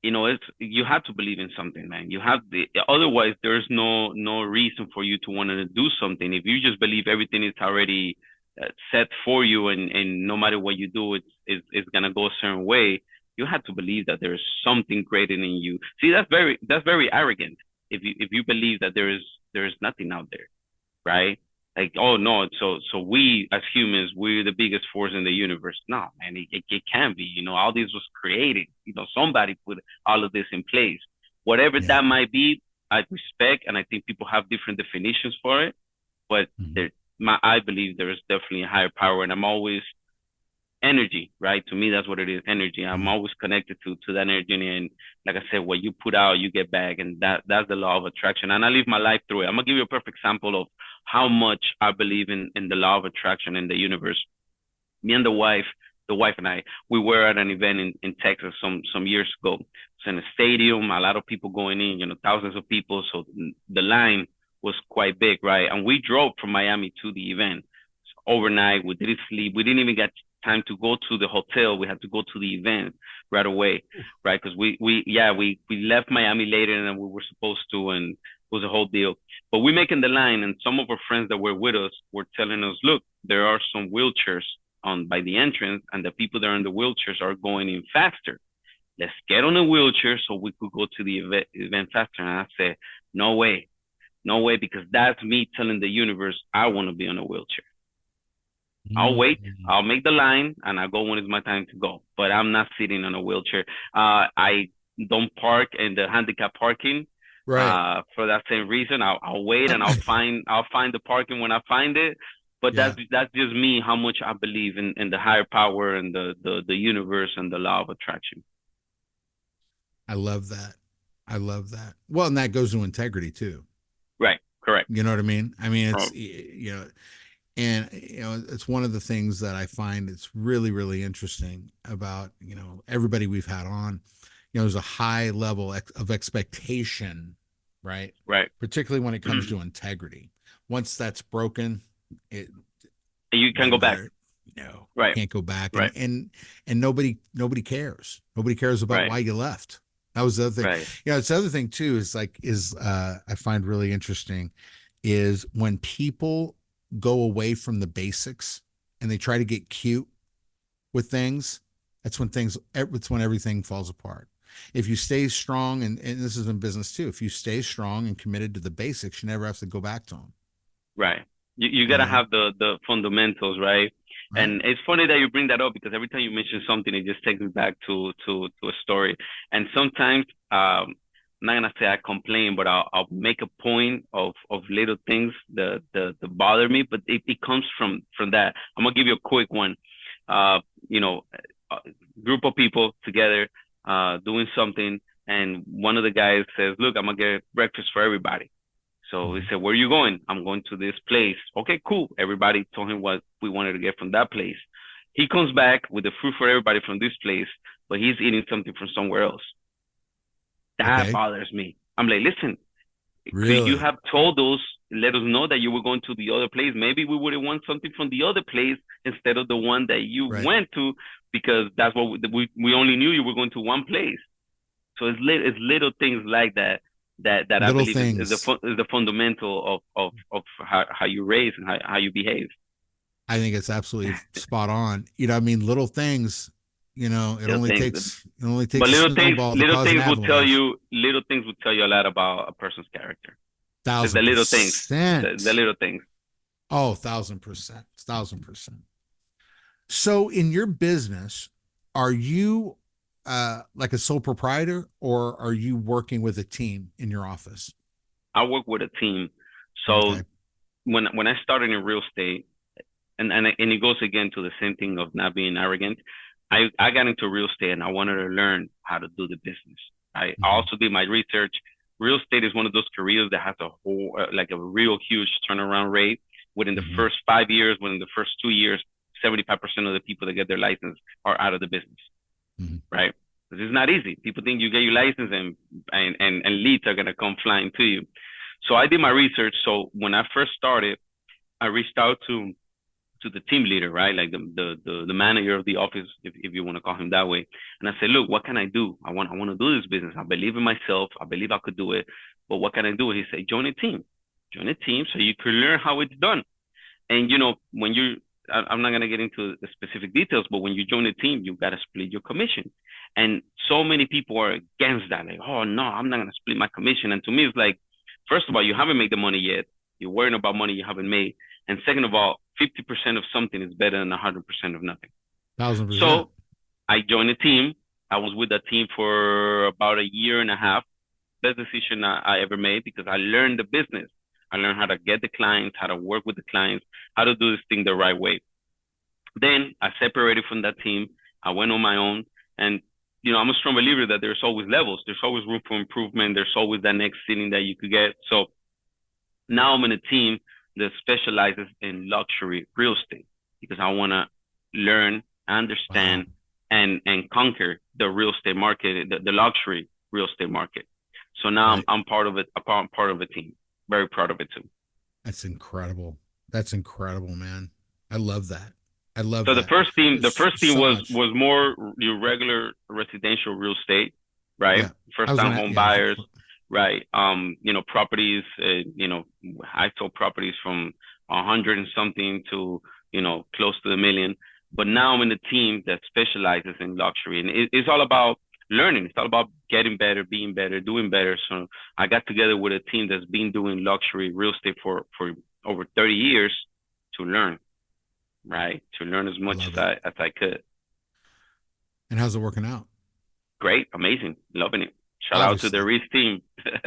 it's you have to believe in something, man. You have the otherwise there's no reason for you to want to do something. If you just believe everything is already set for you, and no matter what you do, it's gonna go a certain way. You have to believe that there's something greater than you. See, that's very arrogant. If you believe that there is nothing out there, right? Like, oh no, so we as humans, we're the biggest force in the universe. No, man, it can't be. All this was created. Somebody put all of this in place. Whatever Yeah. that might be, I respect, and I think people have different definitions for it. But Mhm. I believe there is definitely a higher power, and I'm always energy, right? To me, that's what it is, energy. I'm Mhm. always connected to that energy, and like I said, what you put out, you get back, and that's the law of attraction. And I live my life through it. I'm gonna give you a perfect example of how much I believe in the law of attraction in the universe. Me and the wife and I, we were at an event in Texas some years ago. It's in a stadium, a lot of people going in, thousands of people. So the line was quite big, right? And we drove from Miami to the event overnight. We didn't sleep. We didn't even get time to go to the hotel. We had to go to the event right away, right? Because we left Miami later than we were supposed to, and it was a whole deal. But we making the line, and some of our friends that were with us were telling us, look, there are some wheelchairs on by the entrance, and the people that are in the wheelchairs are going in faster. Let's get on a wheelchair so we could go to the event faster. And I said, no way, no way, because that's me telling the universe I want to be on a wheelchair. I'll wait. Mhm. I'll make the line and I'll go when it's my time to go. But I'm not sitting on a wheelchair. I don't park in the handicap parking. Right. For that same reason, I'll wait and I'll find the parking when I find it. But Yeah. that's just me. How much I believe in the higher power and the universe and the law of attraction. I love that. I love that. Well, and that goes to integrity too. Right. Correct. You know what I mean? I mean, Oh, and it's one of the things that I find it's really, really interesting about, everybody we've had on. There's a high level of expectation, right? right. Particularly when it comes to And integrity. Once that's broken, it you can go then back. there, Right. can't go back, Right. and nobody cares. Nobody cares about Right. why you left. That was the other thing. Right. It's the other thing too is I find really interesting is when people go away from the basics and they try to get cute with things. It's when everything falls apart. If you stay strong, and this is in business too, if you stay strong and committed to the basics, you never have to go back to them. Right. You You gotta know, have the fundamentals, right? right? And it's funny that you bring that up because every time you mention something, it just takes me back to a story. And sometimes, I'm not gonna say I complain, but I'll make a point of little things that bother me, but it comes from that. I'm gonna give you a quick one. Uh, you know, a group of people together, doing something, and one of the guys says, "Look, I'm gonna get breakfast for everybody." So he Mhm. said, "Where are you going?" "I'm going to this place." Okay, cool. Everybody told him what we wanted to get from that place. He comes back with the food for everybody from this place, but he's eating something from somewhere else. That Okay. bothers me. I'm like, listen, could you Really? have told us, let us know that you were going to the other place? Maybe we would have want something from the other place instead of the one that you Right. went to, because that's what we only knew you were going to one place. So it's little things like that that I Little believe things. is the fundamental of how you raise and how you behave. I think it's absolutely spot on. I mean, little things, it Little only things, takes it only but takes a snowball to cause an avalanche. little things will tell you a lot about a person's character. It's the Thousand little things, the percent. little things. Oh, 1,000%. 1,000%. So in your business, are you like a sole proprietor, or are you working with a team in your office? I work with a team, so Okay. when I started in real estate, and it goes again to the same thing of not being arrogant. I got into real estate and I wanted to learn how to do the business. I Hmm. also did my research. Real estate is one of those careers that has a whole like a real huge turnaround rate within the Hmm. first 5 years. Within the first 2 years, 75% of the people that get their license are out of the business, Hmm. right? Because it's not easy. People think you get your license and leads are gonna come flying to you. So I did my research. So when I first started, I reached out to the team leader, right? Like the manager of the office, if you want to call him that way. And I said, look, what can I do? I want to do this business. I believe in myself. I believe I could do it. But what can I do? He said, join a team. Join a team so you can learn how it's done. And when I'm not gonna get into the specific details, but when you join a team, you gotta split your commission. And so many people are against that. Like, oh no, I'm not gonna split my commission. And to me, it's like, first of all, you haven't made the money yet. You're worrying about money you haven't made. And second of all, 50% of something is better than 100% of nothing. 1,000%. So I joined a team. I was with that team for about a year and a half. Best decision I ever made, because I learned the business. I learned how to get the clients, how to work with the clients, how to do this thing the right way. Then I separated from that team. I went on my own. And, I'm a strong believer that there's always levels. There's always room for improvement. There's always that next ceiling that you could get. So now I'm in a team that specializes in luxury real estate, because I want to learn, Wow. understand, and conquer the real estate market, the luxury real estate market. So now Right. I'm part of it. I'm part of a team. Very proud of it too. That's incredible. That's incredible, man. I love that. I love So that. the There's first team so was much. was more your regular residential real estate, right? Yeah. I First was time gonna, home yeah. buyers, right? Properties. I sold properties from 100 and something to close to a million. But now I'm in a team that specializes in luxury, and it's all about learning. It's all about getting better, being better, doing better. So I got together with a team that's been doing luxury real estate for over 30 years to learn, right? To learn as much Love as it. I could. And how's it working out? Great, amazing, loving it. Shout out to the Obviously. Reese team.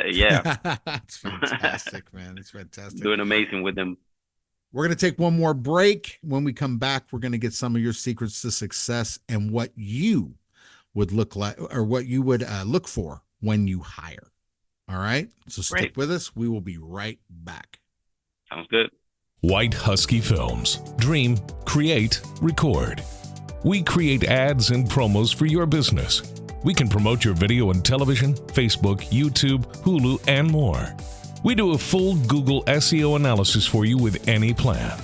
Yeah. It's fantastic, man. It's fantastic. Doing amazing with them. We're going to take one more break. When we come back, we're going to get some of your secrets to success and what you would look like, or what you would look for when you hire. All right. So Great. stick with us. We will be right back. Sounds good. White Husky Films. Dream, create, record. We create ads and promos for your business. We can promote your video on television, Facebook, YouTube, Hulu, and more. We do a full Google SEO analysis for you with any plan.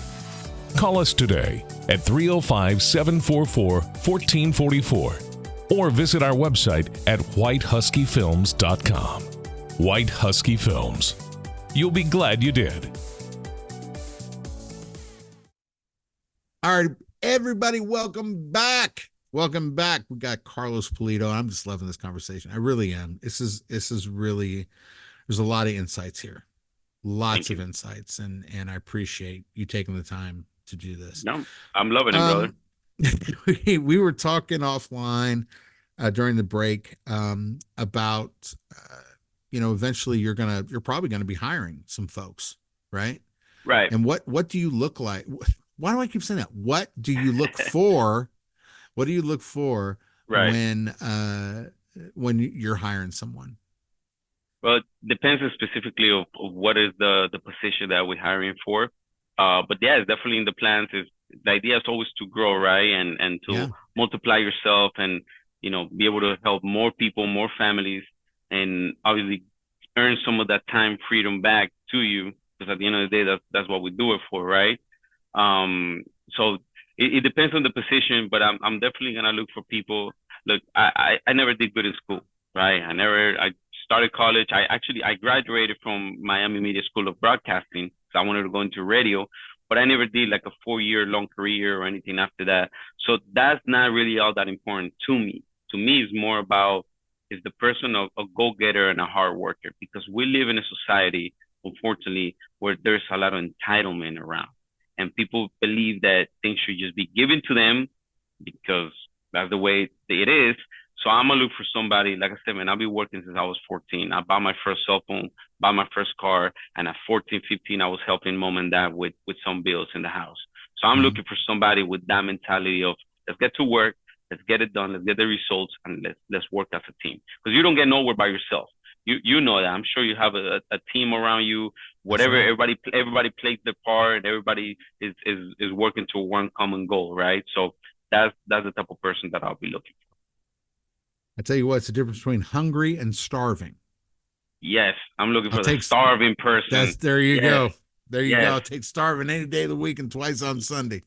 Call us today at 305-744-1444 or visit our website at whitehuskyfilms.com. White Husky Films. You'll be glad you did. All right, everybody, welcome back. Welcome back. We got Carlos Pulido. I'm just loving this conversation. I really am. This is really, there's a lot of insights here. Lots Thank of you. insights, and I appreciate you taking the time to do this. No, I'm loving it, brother. Um we were talking offline during the break about eventually you're probably gonna be hiring some folks, right? Right. And what do you look like? Why do I keep saying that? What do you look for? What do you look for Right. when you're hiring someone? Well, it depends specifically of what is the position that we're hiring for. But yeah, it's definitely in the plans. Is the idea is always to grow, right? And to Yeah. multiply yourself and, be able to help more people, more families, and obviously earn some of that time freedom back to you. Because at the end of the day, that's what we do it for, right? So it depends on the position, but I'm definitely gonna look for people. Look, I never did good in school, right? I started college. I graduated from Miami Media School of Broadcasting, so I wanted to go into radio, but I never did like a 4 year long career or anything after that. So that's not really all that important to me. To me, it's more about is the person a go-getter and a hard worker, because we live in a society, unfortunately, where there's a lot of entitlement around, and people believe that things should just be given to them because that's the way it is. So I'm gonna look for somebody, like I said, man, I've been working since I was 14. I bought my first cell phone, bought my first car, and at 14, 15, I was helping mom and dad with some bills in the house. So I'm Mhm. looking for somebody with that mentality of let's get to work, let's get it done, let's get the results, and let's work as a team. Because you don't get nowhere by yourself. You know that. I'm sure you have a team around you. That's Whatever, right. everybody plays their part. Everybody is working to one common goal, right? So that's the type of person that I'll be looking for. I tell you what, it's the difference between hungry and starving. Yes, I'm looking I'll for the take starving person. that's there you Yes, go. There you go. yes. I'll take starving any day of the week and twice on Sunday.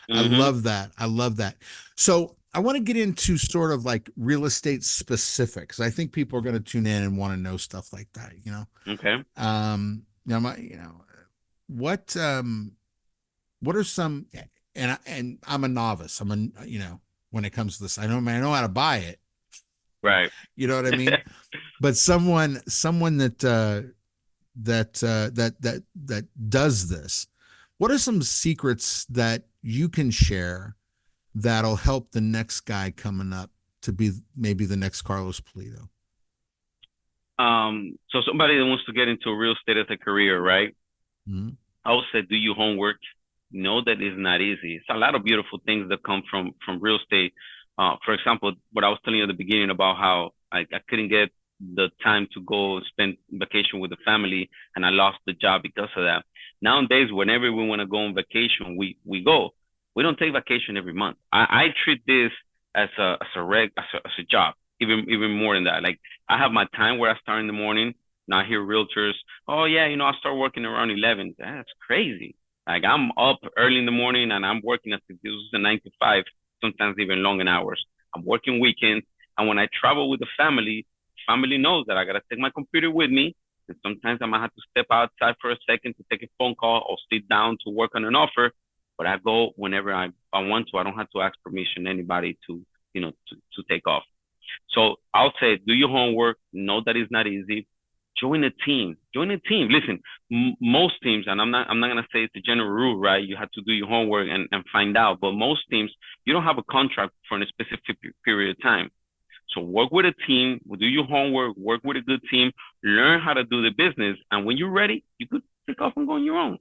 I Mm-hmm. love that. I love that. So I want to get into sort of like real estate specifics. I think people are going to tune in and want to know stuff like that, you know. Okay. What what are some and I'm a novice. When it comes to this, I know how to buy it. Right. You know what I mean? But someone that does this, what are some secrets that you can share that'll help the next guy coming up to be maybe the next Carlos Pulido? So somebody that wants to get into real estate as a career, right? Mhm. I would say do your homework. Know that it's not easy. It's a lot of beautiful things that come from real estate. For example, what I was telling you at the beginning about how I couldn't get the time to go spend vacation with the family, and I lost the job because of that. Nowadays, whenever we want to go on vacation, we go. We don't take vacation every month. I treat this as a job, even more than that. Like I have my time where I start in the morning. Now I hear realtors, oh yeah, I start working around 11. That's crazy. Like I'm up early in the morning and I'm working as if this was a 9 to 5, sometimes even longer hours. I'm working weekends, and when I travel with the family knows that I gotta take my computer with me. And sometimes I might have to step outside for a second to take a phone call or sit down to work on an offer. But I go whenever I want to. I don't have to ask permission anybody to take off. So I'll say, do your homework. Know that it's not easy. Join a team. Join a team. Listen, most teams, and I'm not gonna say it's a general rule, right? You have to do your homework and find out. But most teams, you don't have a contract for a specific period of time. So work with a team, do your homework, work with a good team, learn how to do the business, and when you're ready, you could take off and go on your own.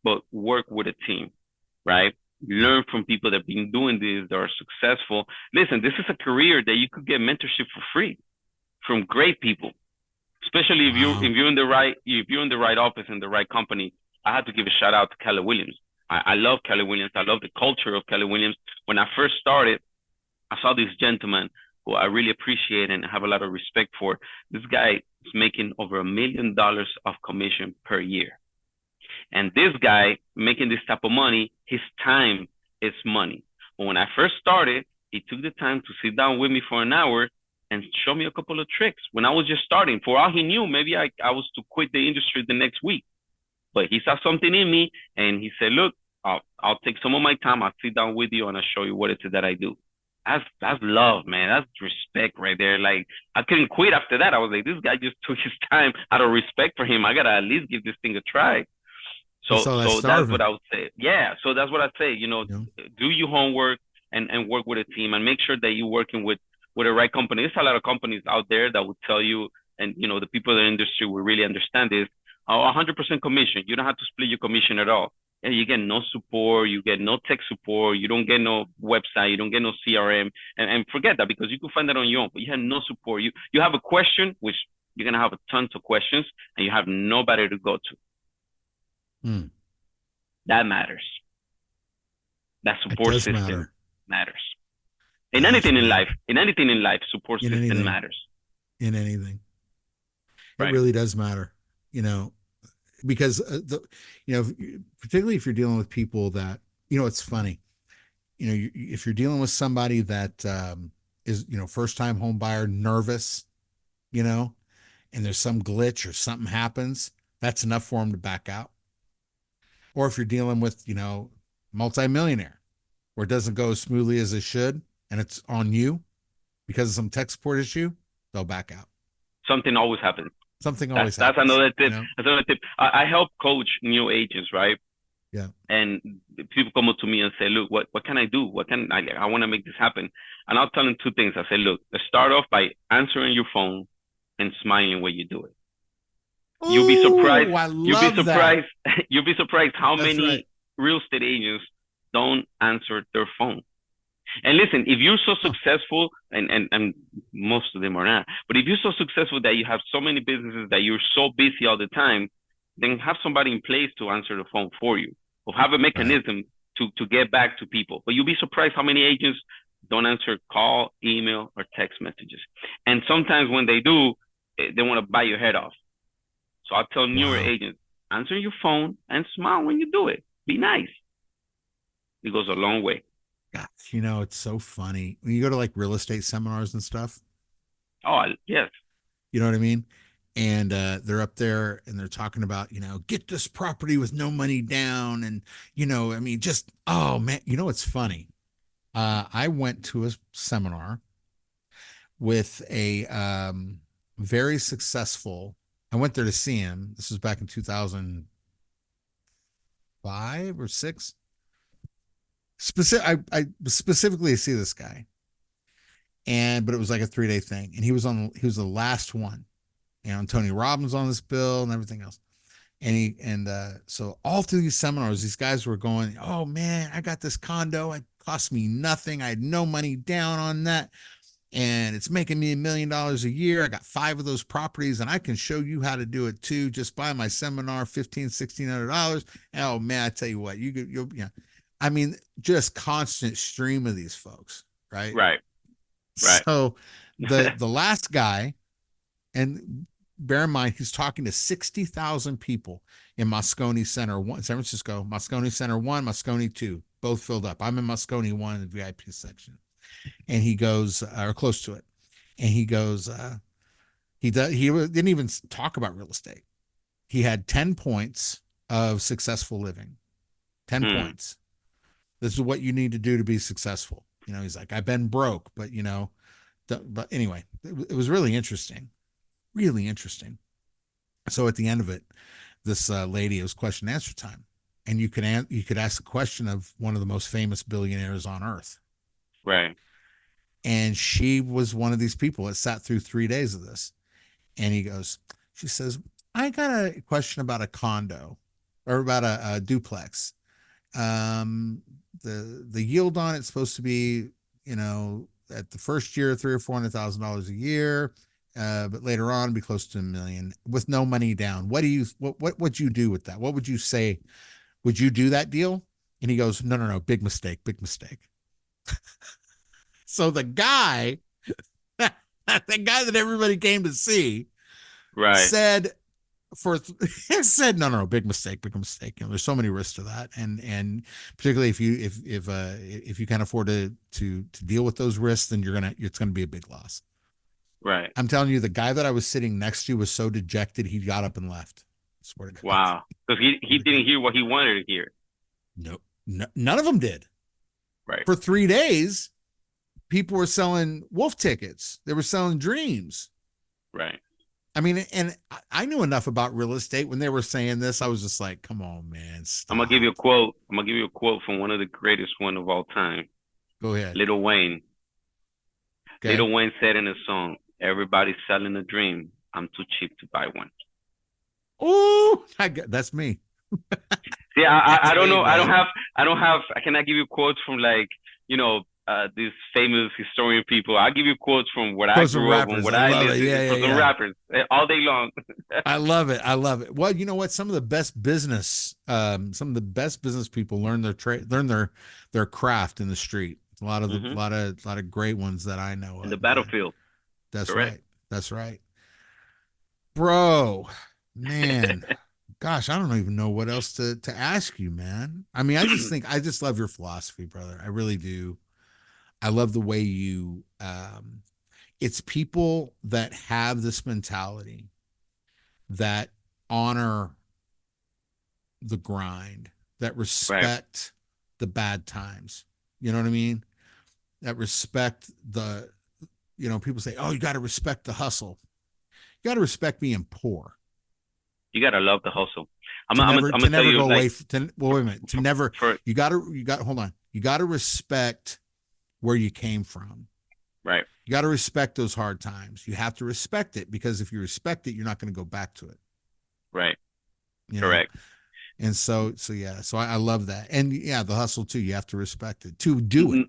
But work with a team, right? Learn from people that have been doing this, that are successful. Listen, this is a career that you could get mentorship for free from great people, especially if you Wow. if you're in the right if you're in the right office in the right company. I have to give a shout out to Kelly Williams. I love Kelly Williams. I love the culture of Kelly Williams. When I first started, I saw this gentleman who I really appreciate and have a lot of respect for. This guy is making over $1 million of commission per year. And this guy making this type of money, his time is money. But when I first started, he took the time to sit down with me for an hour and show me a couple of tricks when I was just starting. For all he knew, maybe I was to quit the industry the next week. But he saw something in me and he said, look, I'll take some of my time. I'll sit down with you and I'll show you what it is that I do. That's love, man. That's respect right there. Like I couldn't quit after that. I was like, this guy just took his time out of respect for him. I gotta at least give this thing a try. That's So all that so that's what starving. I would say. Yeah. So that's what I say. You know? Do your homework and work with a team and make sure that you're working with the right company. There's a lot of companies out there that would tell you, and the people in the industry will really understand this. 100% commission. You don't have to split your commission at all. And you get no support, you get no tech support, you don't get no website, you don't get no CRM, and forget that because you can find that on your own. But you have no support. You have a question, which you're going to have tons of questions and you have nobody to go to. That matters. That support system matters. In anything in life, support system matters. In anything. Right. It really does matter, because particularly if you're dealing with people that, it's funny, if you're dealing with somebody that is, first time home buyer, nervous, and there's some glitch or something happens, that's enough for them to back out. Or if you're dealing with, multimillionaire, where it doesn't go as smoothly as it should, and it's on you because of some tech support issue, they'll back out. Something always happens. Something always happens. That's another tip. Another tip. I help coach new agents, right? Yeah. And people come up to me and say, look, what can I do? I want to make this happen. And I'll tell them two things. I say, look, let's start off by answering your phone and smiling when you do it. Ooh, you'll be surprised. You'll be surprised how many real estate agents don't answer their phone. And listen, if you're so successful, and most of them are not, but if you're so successful that you have so many businesses that you're so busy all the time, then have somebody in place to answer the phone for you, or have a mechanism to get back to people. But you'll be surprised how many agents don't answer call, email, or text messages. And sometimes when they do, they want to bite your head off. So I'll tell newer agents, answer your phone and smile when you do it. Be nice. It goes a long way. God, it's so funny when you go to like real estate seminars and stuff. Oh, yes. You know what I mean? And they're up there and they're talking about, get this property with no money down. And, oh man, it's funny. I went to a seminar with a very successful, I went there to see him. This was back in 2005 or 6. I specifically see this guy, but it was like a 3-day thing, and he was the last one, Tony Robbins on this bill and everything else. And so all through these seminars, these guys were going, oh man, I got this condo. It cost me nothing. I had no money down on that. And it's making me $1 million a year. I got 5 of those properties and I can show you how to do it too. Just buy my seminar, $1,600. Oh man, I tell you what, you'll just constant stream of these folks. Right. Right. So the last guy, and bear in mind, he's talking to 60,000 people in Moscone Center 1, San Francisco, Moscone Center 1, Moscone 2, both filled up. I'm in Moscone 1 in the VIP section. And he goes, or close to it. And he goes, he didn't even talk about real estate. He had 10 points of successful living. 10 points. This is what you need to do to be successful. He's like, I've been broke, but but anyway, it was really interesting. Really interesting. So at the end of it, this lady, it was question and answer time. And you could ask a question of one of the most famous billionaires on earth. Right. And she was one of these people that sat through 3 days of this. And she says, I got a question about a condo or about a duplex. The yield on it's supposed to be, at the first year, $300,000 or $400,000 a year. But later on be close to $1 million with no money down. What would you do with that? What would you say? Would you do that deal? And he goes, no, big mistake. So the guy, the guy that everybody came to see, said no, big mistake. There's so many risks to that, and particularly if you can't afford to deal with those risks, then it's gonna be a big loss. Right. I'm telling you, the guy that I was sitting next to was so dejected he got up and left. I swear to God. Wow, because he didn't hear what he wanted to hear. No, none of them did. Right. For 3 days, people were selling wolf tickets. They were selling dreams. Right. I mean, and I knew enough about real estate when they were saying this. I was just like, come on, man. Stop. I'm going to give you a quote. I'm going to give you a quote from one of the greatest one of all time. Go ahead. Lil Wayne. Okay. Lil Wayne said in a song, everybody's selling a dream. I'm too cheap to buy one. Oh, that's me. See, I don't know. Man. I cannot give you quotes from these famous historian people. I'll give you quotes from what I Those are grew up on, rappers. what I I love it. listened Yeah, for yeah, some yeah. rappers all day long. I love it. I love it. Well, you know what? Some of the best business, some of the best business people learn their trade, learn their craft in the street. A lot of the, Hmm. lot of great ones that I know In the of, man. battlefield. That's Correct. right. That's right. Bro, man. Gosh, I don't even know what else to ask you, man. I mean, I just love your philosophy, brother. I really do. I love the way you it's people that have this mentality that honor the grind, that Right. respect the bad times. You know what I mean? That respect the, people say, oh, you got to respect the hustle. You got to respect being poor. You gotta love the hustle. To never, I'm to gonna tell never you, go like, away. Well, wait a minute. To never, for hold on. You got to respect where you came from. right, You got to respect those hard times. You have to respect it, because if you respect it, you're not going to go back to it. right, You know, correct. and so yeah, so I love that, and yeah, the hustle too. You have to respect it to do it. N-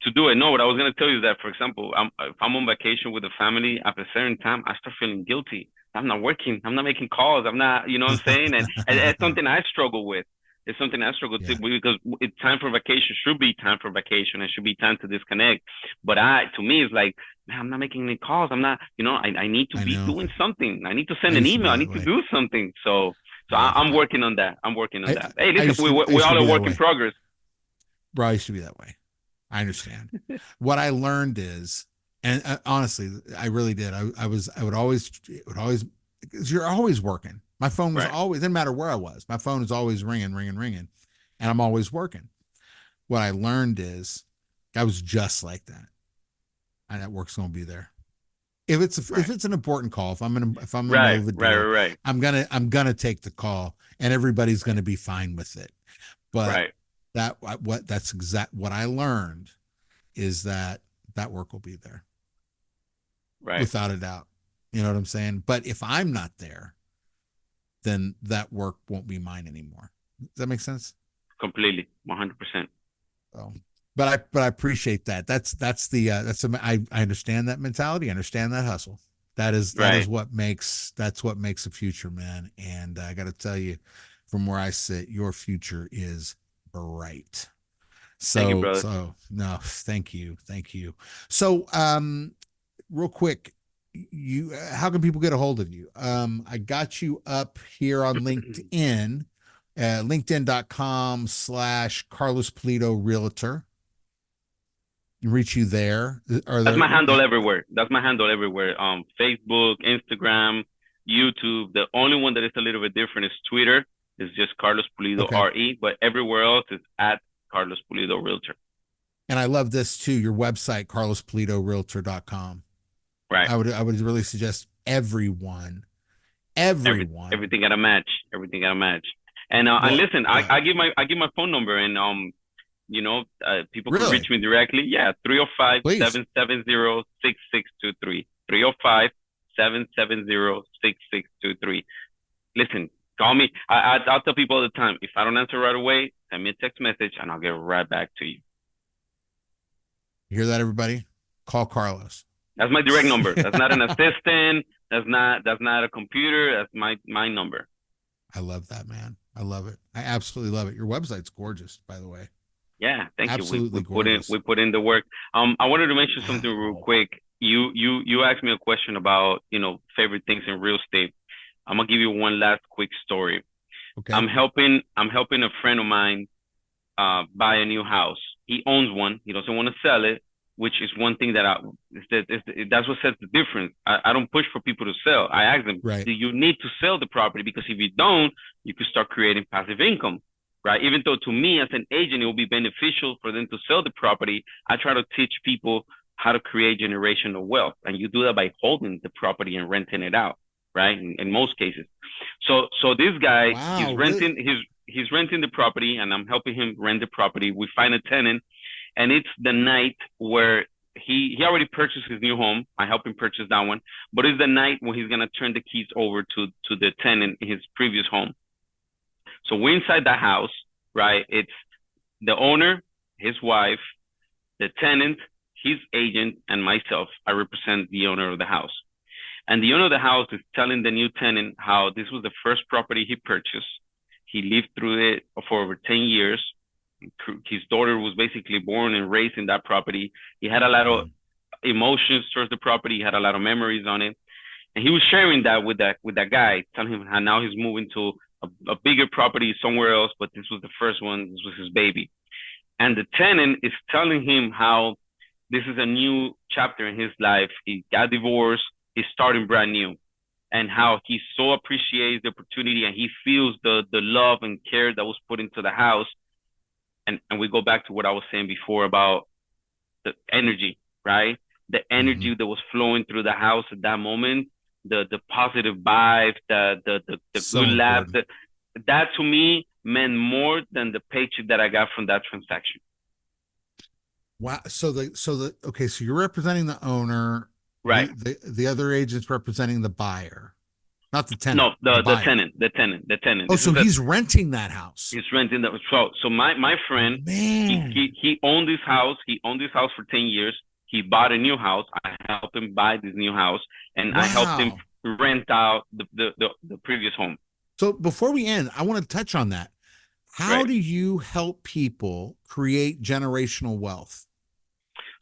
To do it, no. What I was gonna tell you is that, for example, if I'm on vacation with the family, after a certain time, I start feeling guilty. I'm not working. I'm not making calls. I'm not, you know what I'm saying? And it's something I struggle with. It's something I struggle to, Yeah, because it's time for vacation. Should be time for vacation. It should be time to disconnect. But to me, it's like, man, I'm not making any calls. I'm not, I need to I be know. doing something. I need to I send an used to email. be I that need to way. do something. So Yeah, I'm working on that. I'm working on I that. Hey, I listen, used to I we used to all be are that work in way. progress. Bro, I used to be that way. I understand. What I learned is, and honestly, I really did. I would always, because you're always working. My phone was Right. always, didn't matter where I was. My phone is always ringing, ringing, ringing, and I'm always working. What I learned is, I was just like that, and that work's going to be there. If Right. it's an important call, if I'm in the middle Right. of a Right. deal, Right. I'm gonna take the call, and everybody's gonna be fine with it. But Right. that's exact what I learned is that work will be there Right. without a doubt. You know what I'm saying? But if I'm not there, then that work won't be mine anymore. Does that make sense? Completely. 100%. So, but I appreciate that. I understand that mentality. I understand that hustle. Right. That's what makes a future, man. And I got to tell you, from where I sit, your future is bright. Thank you, brother. So no, thank you. So, real quick, how can people get a hold of you? I got you up here on LinkedIn, linkedin.com/Carlos Pulido Realtor. Reach you there. Are That's there? my handle everywhere. That's my handle everywhere. Facebook, Instagram, YouTube. The only one that is a little bit different is Twitter. It's just Carlos Pulido Okay. RE, but everywhere else is at Carlos Pulido Realtor. And I love this too. Your website, carlospulidorealtor.com. Right. I would really suggest everyone, Everything got a match. Everything got a match. And well, listen, yeah, I give my phone number, and people could reach really, me directly. Yeah, 305 please. 770 6623. 305 770 6623. Listen, call me. I'll tell people all the time, if I don't answer right away, send me a text message and I'll get right back to you. You hear that, everybody? Call Carlos. That's my direct number. That's not an assistant. That's not a computer. That's my number. I love that, man. I love it. I absolutely love it. Your website's gorgeous, by the way. Yeah, thank you. Absolutely gorgeous. We put in the work. I wanted to mention something real Wow. quick. You asked me a question about, favorite things in real estate. I'm gonna give you one last quick story. Okay. I'm helping a friend of mine buy a new house. He owns one. He doesn't want to sell it, which is one thing that's what sets the difference. I don't push for people to sell. I ask them, Right. do you need to sell the property? Because if you don't, you could start creating passive income, right? Even though to me as an agent, it will be beneficial for them to sell the property, I try to teach people how to create generational wealth. And you do that by holding the property and renting it out, right? In most cases. So this guy, Wow. he's renting the property, and I'm helping him rent the property. We find a tenant, and it's the night where he already purchased his new home. I helped him purchase that one, but it's the night when he's gonna turn the keys over to the tenant in his previous home. So we're inside the house, right? It's the owner, his wife, the tenant, his agent, and myself. I represent the owner of the house. And the owner of the house is telling the new tenant how this was the first property he purchased. He lived through it for over 10 years. His daughter was basically born and raised in that property. He had a lot of emotions towards the property. He had a lot of memories on it. And he was sharing that with that guy, telling him how now he's moving to a bigger property somewhere else, but this was the first one. This was his baby. And the tenant is telling him how this is a new chapter in his life. He got divorced. He's starting brand new, and how he so appreciates the opportunity, and he feels the love and care that was put into the house. And we go back to what I was saying before about the energy, right? The energy that was flowing through the house at that moment, the positive vibes, the So good laughs. important. That to me meant more than the paycheck that I got from that transaction. Wow. So okay, so you're representing the owner, Right. the other agent's representing the buyer, not the tenant. No, the buyer. tenant. Oh, This so is he's renting that house. he's renting that. So my friend, Man. he owned this house. He owned this house for 10 years. He bought a new house. I helped him buy this new house, and I helped him Wow. rent out the previous home. So before we end, I want to touch on that. How Right. do you help people create generational wealth?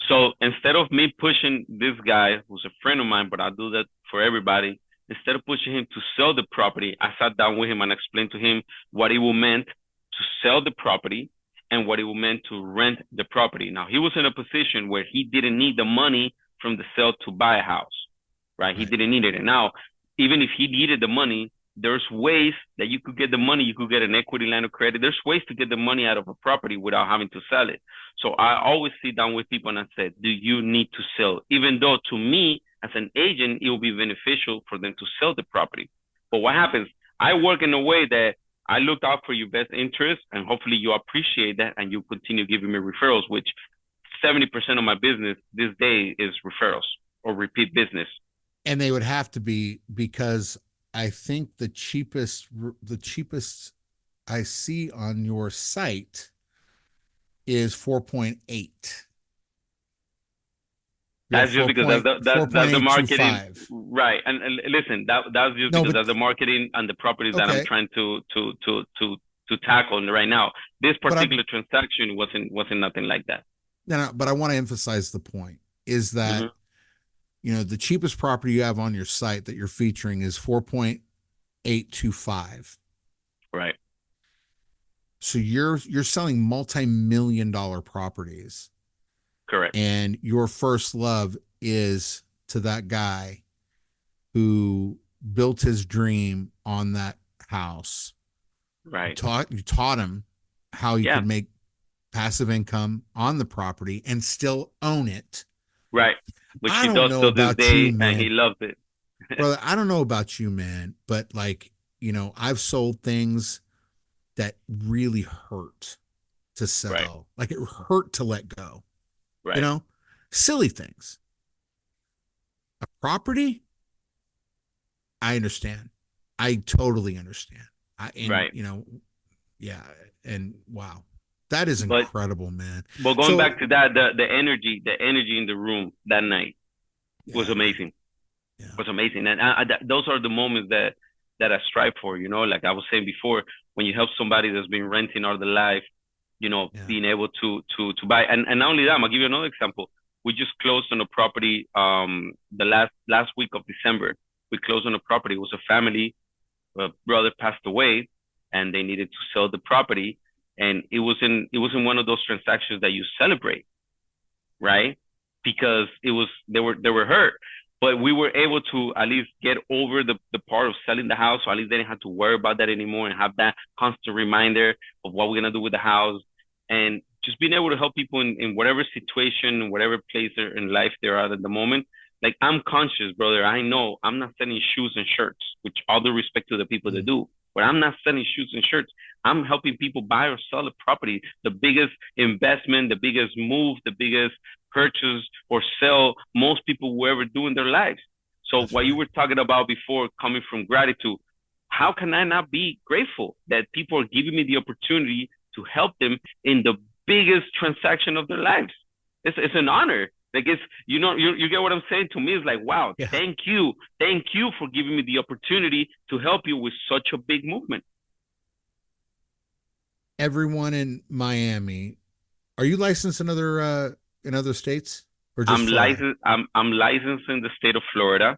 So instead of me pushing this guy, who's a friend of mine, but I do that for everybody, instead of pushing him to sell the property, I sat down with him and explained to him what it would meant to sell the property and what it would meant to rent the property. Now, he was in a position where he didn't need the money from the sale to buy a house, right? He didn't need it. And now, even if he needed the money, there's ways that you could get the money. You could get an equity line of credit. There's ways to get the money out of a property without having to sell it. So I always sit down with people and I said, do you need to sell? Even though to me, as an agent, it will be beneficial for them to sell the property. But what happens? I work in a way that I look out for your best interest, and hopefully you appreciate that and you continue giving me referrals, which 70% of my business this day is referrals or repeat business. And they would have to be, because I think the cheapest I see on your site is 4.8. That's just because that's the marketing, 4.825. right? And listen, that's just because that's the marketing and the properties that I'm trying to tackle right now. This particular transaction wasn't nothing like that. No, but I want to emphasize the point is that the cheapest property you have on your site that you're featuring is 4.825. Right. So you're selling multi-million-dollar properties. Correct. And your first love is to that guy who built his dream on that house. Right. You taught him how you could make passive income on the property and still own it. Right. Which he does till this day, and he loves it. Brother, I don't know about you, man, but I've sold things that really hurt to sell. Right. Like it hurt to let go. Right. Silly things. A property, I understand. I totally understand. Right. Yeah. And wow, that is incredible, man. But going back to that, the energy in the room that night was amazing. Yeah. Was amazing. And those are the moments that I strive for, like I was saying before, when you help somebody that's been renting all their life, being able to buy. And not only that, I'm gonna give you another example. We just closed on a property the last week of December. We closed on a property. It was a family, a brother passed away, and they needed to sell the property. And it wasn't one of those transactions that you celebrate, right? Because they were hurt. But we were able to at least get over the part of selling the house. So at least they didn't have to worry about that anymore and have that constant reminder of what we're going to do with the house. And just being able to help people in whatever situation, whatever place in life they're at the moment. Like, I'm conscious, brother. I know I'm not selling shoes and shirts, which all due respect to the people that do. But I'm not selling shoes and shirts. I'm helping people buy or sell a property. The biggest investment, the biggest move, the biggest purchase or sell most people will ever do in their lives. So that's what you were talking about before, coming from gratitude, how can I not be grateful that people are giving me the opportunity to help them in the biggest transaction of their lives? it's an honor. Like it's you get what I'm saying. To me, it's like, wow, Yeah. thank you for giving me the opportunity to help you with such a big movement. Everyone in Miami, are you licensed in other states or just I'm Florida? licensed. I'm licensed in the state of Florida. Okay.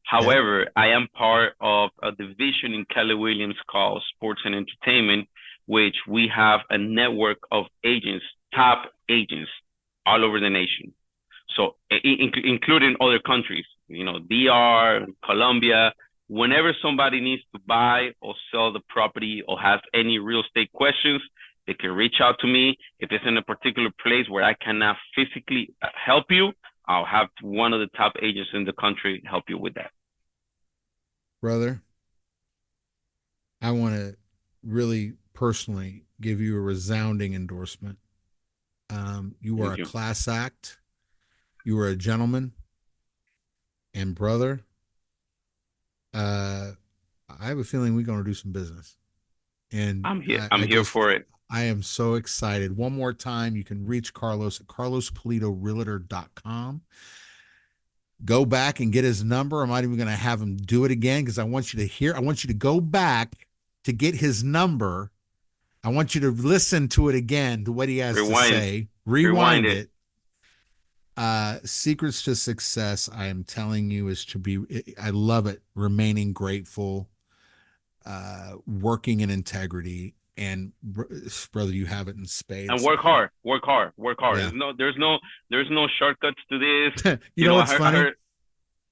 However, I am part of a division in Kelly Williams called Sports and Entertainment, which we have a network of agents, top agents, all over the nation. So, including other countries, DR, Colombia. Whenever somebody needs to buy or sell the property or has any real estate questions, they can reach out to me. If it's in a particular place where I cannot physically help you, I'll have one of the top agents in the country help you with that. Brother, I want to really personally give you a resounding endorsement. You are Thank a you. class act. You are a gentleman. And brother, I have a feeling we're going to do some business. And I'm here. I I'm here just, for it. I am so excited. One more time, you can reach Carlos at carlospulidorealtor.com. Go back and get his number. I'm not even going to have him do it again because I want you to go back to get his number. I want you to listen to it again, to what he has to Rewind. say. Rewind Rewind it. it. Secrets to success, I am telling you, is to be, I love it, remaining grateful, working in integrity, and brother, you have it in And spades. work hard. Work hard. Work hard. Yeah. There's no shortcuts to this. You know what's I funny? heard.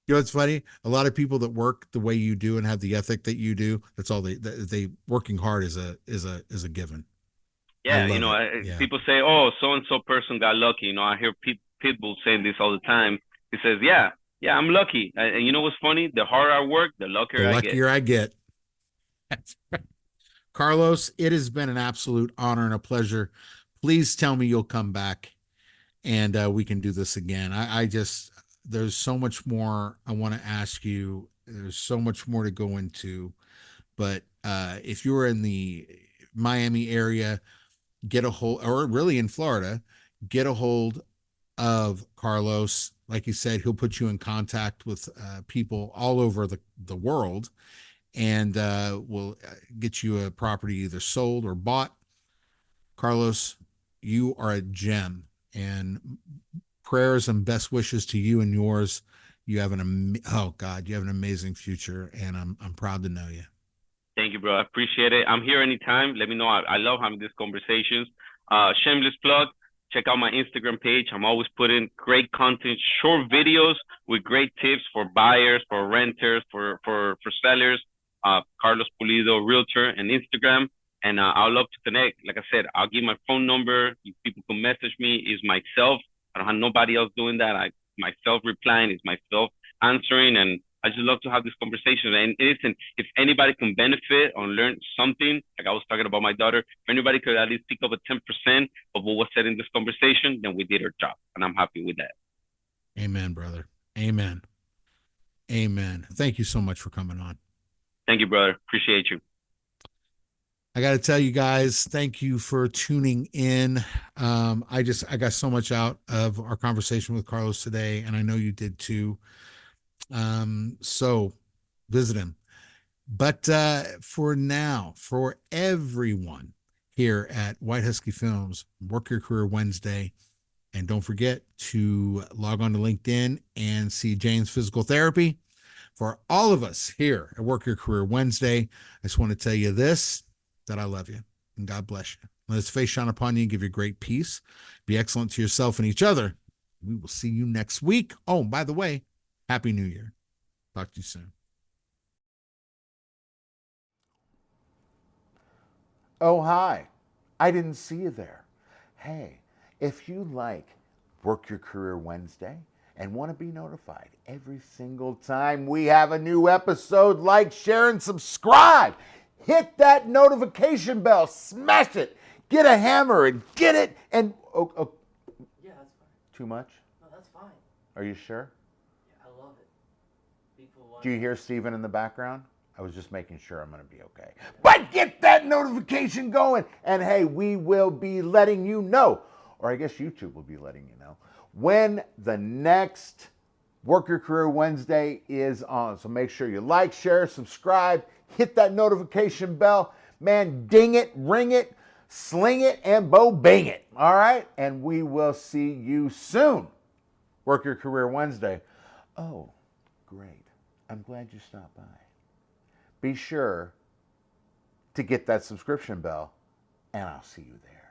You know what's funny? A lot of people that work the way you do and have the ethic that you do, that's all they working hard is a given. I Yeah, love it. Yeah. people say, "Oh, so and so person got lucky." I hear Pitbull saying this all the time. He says, "Yeah, yeah, I'm lucky." And you know what's funny? The harder I work, the The luckier I get. luckier I get. That's right. Carlos, it has been an absolute honor and a pleasure. Please tell me you'll come back and we can do this again. I just, there's so much more I want to ask you. There's so much more to go into. But if you're in the Miami area, get a hold, or really in Florida, get a hold of Carlos. Like you said, he'll put you in contact with people all over the world, and we'll get you a property either sold or bought. Carlos, you are a gem, and prayers and best wishes to you and yours. You have oh God, you have an amazing future, and I'm proud to know you. Thank you, bro. I appreciate it. I'm here anytime. Let me know. I love having these conversations. Shameless plug. Check out my Instagram page. I'm always putting great content, short videos with great tips for buyers, for renters, for sellers. Carlos Pulido Realtor and Instagram. And I'd love to connect. Like I said, I'll give my phone number. People can message me. Is myself. I don't have nobody else doing that. Myself replying. Is myself answering. And I just love to have this conversation. And listen, if anybody can benefit or learn something, like I was talking about my daughter, if anybody could at least pick up a 10% of what was said in this conversation, then we did our job. And I'm happy with that. Amen, brother. Amen. Amen. Thank you so much for coming on. Thank you, brother. Appreciate you. I got to tell you guys, thank you for tuning in. I got so much out of our conversation with Carlos today, and I know you did too. So visit him. But for now, for everyone here at White Husky Films, Work Your Career Wednesday. And don't forget to log on to LinkedIn and see Jane's Physical Therapy. For all of us here at Work Your Career Wednesday, I just want to tell you this, that I love you and God bless you. Let his face shine upon you and give you great peace. Be excellent to yourself and each other. We will see you next week. Oh, by the way, Happy New Year. Talk to you soon. Oh, hi. I didn't see you there. Hey, if you like Work Your Career Wednesday and want to be notified every single time we have a new episode, like, share, and subscribe. Hit that notification bell, smash it, get a hammer and get it. And Yeah, that's fine. Too much? No, that's fine. Are you sure? Yeah, I love it. People want. Do you hear Steven in the background? I was just making sure I'm going to be okay. But get that notification going. And hey, we will be letting you know or I guess YouTube will be letting you know, when the next Work Your Career Wednesday is on. So make sure you like, share, subscribe, hit that notification bell. Man, ding it, ring it, sling it, and bang it. All right? And we will see you soon. Work Your Career Wednesday. Oh, great. I'm glad you stopped by. Be sure to get that subscription bell, and I'll see you there.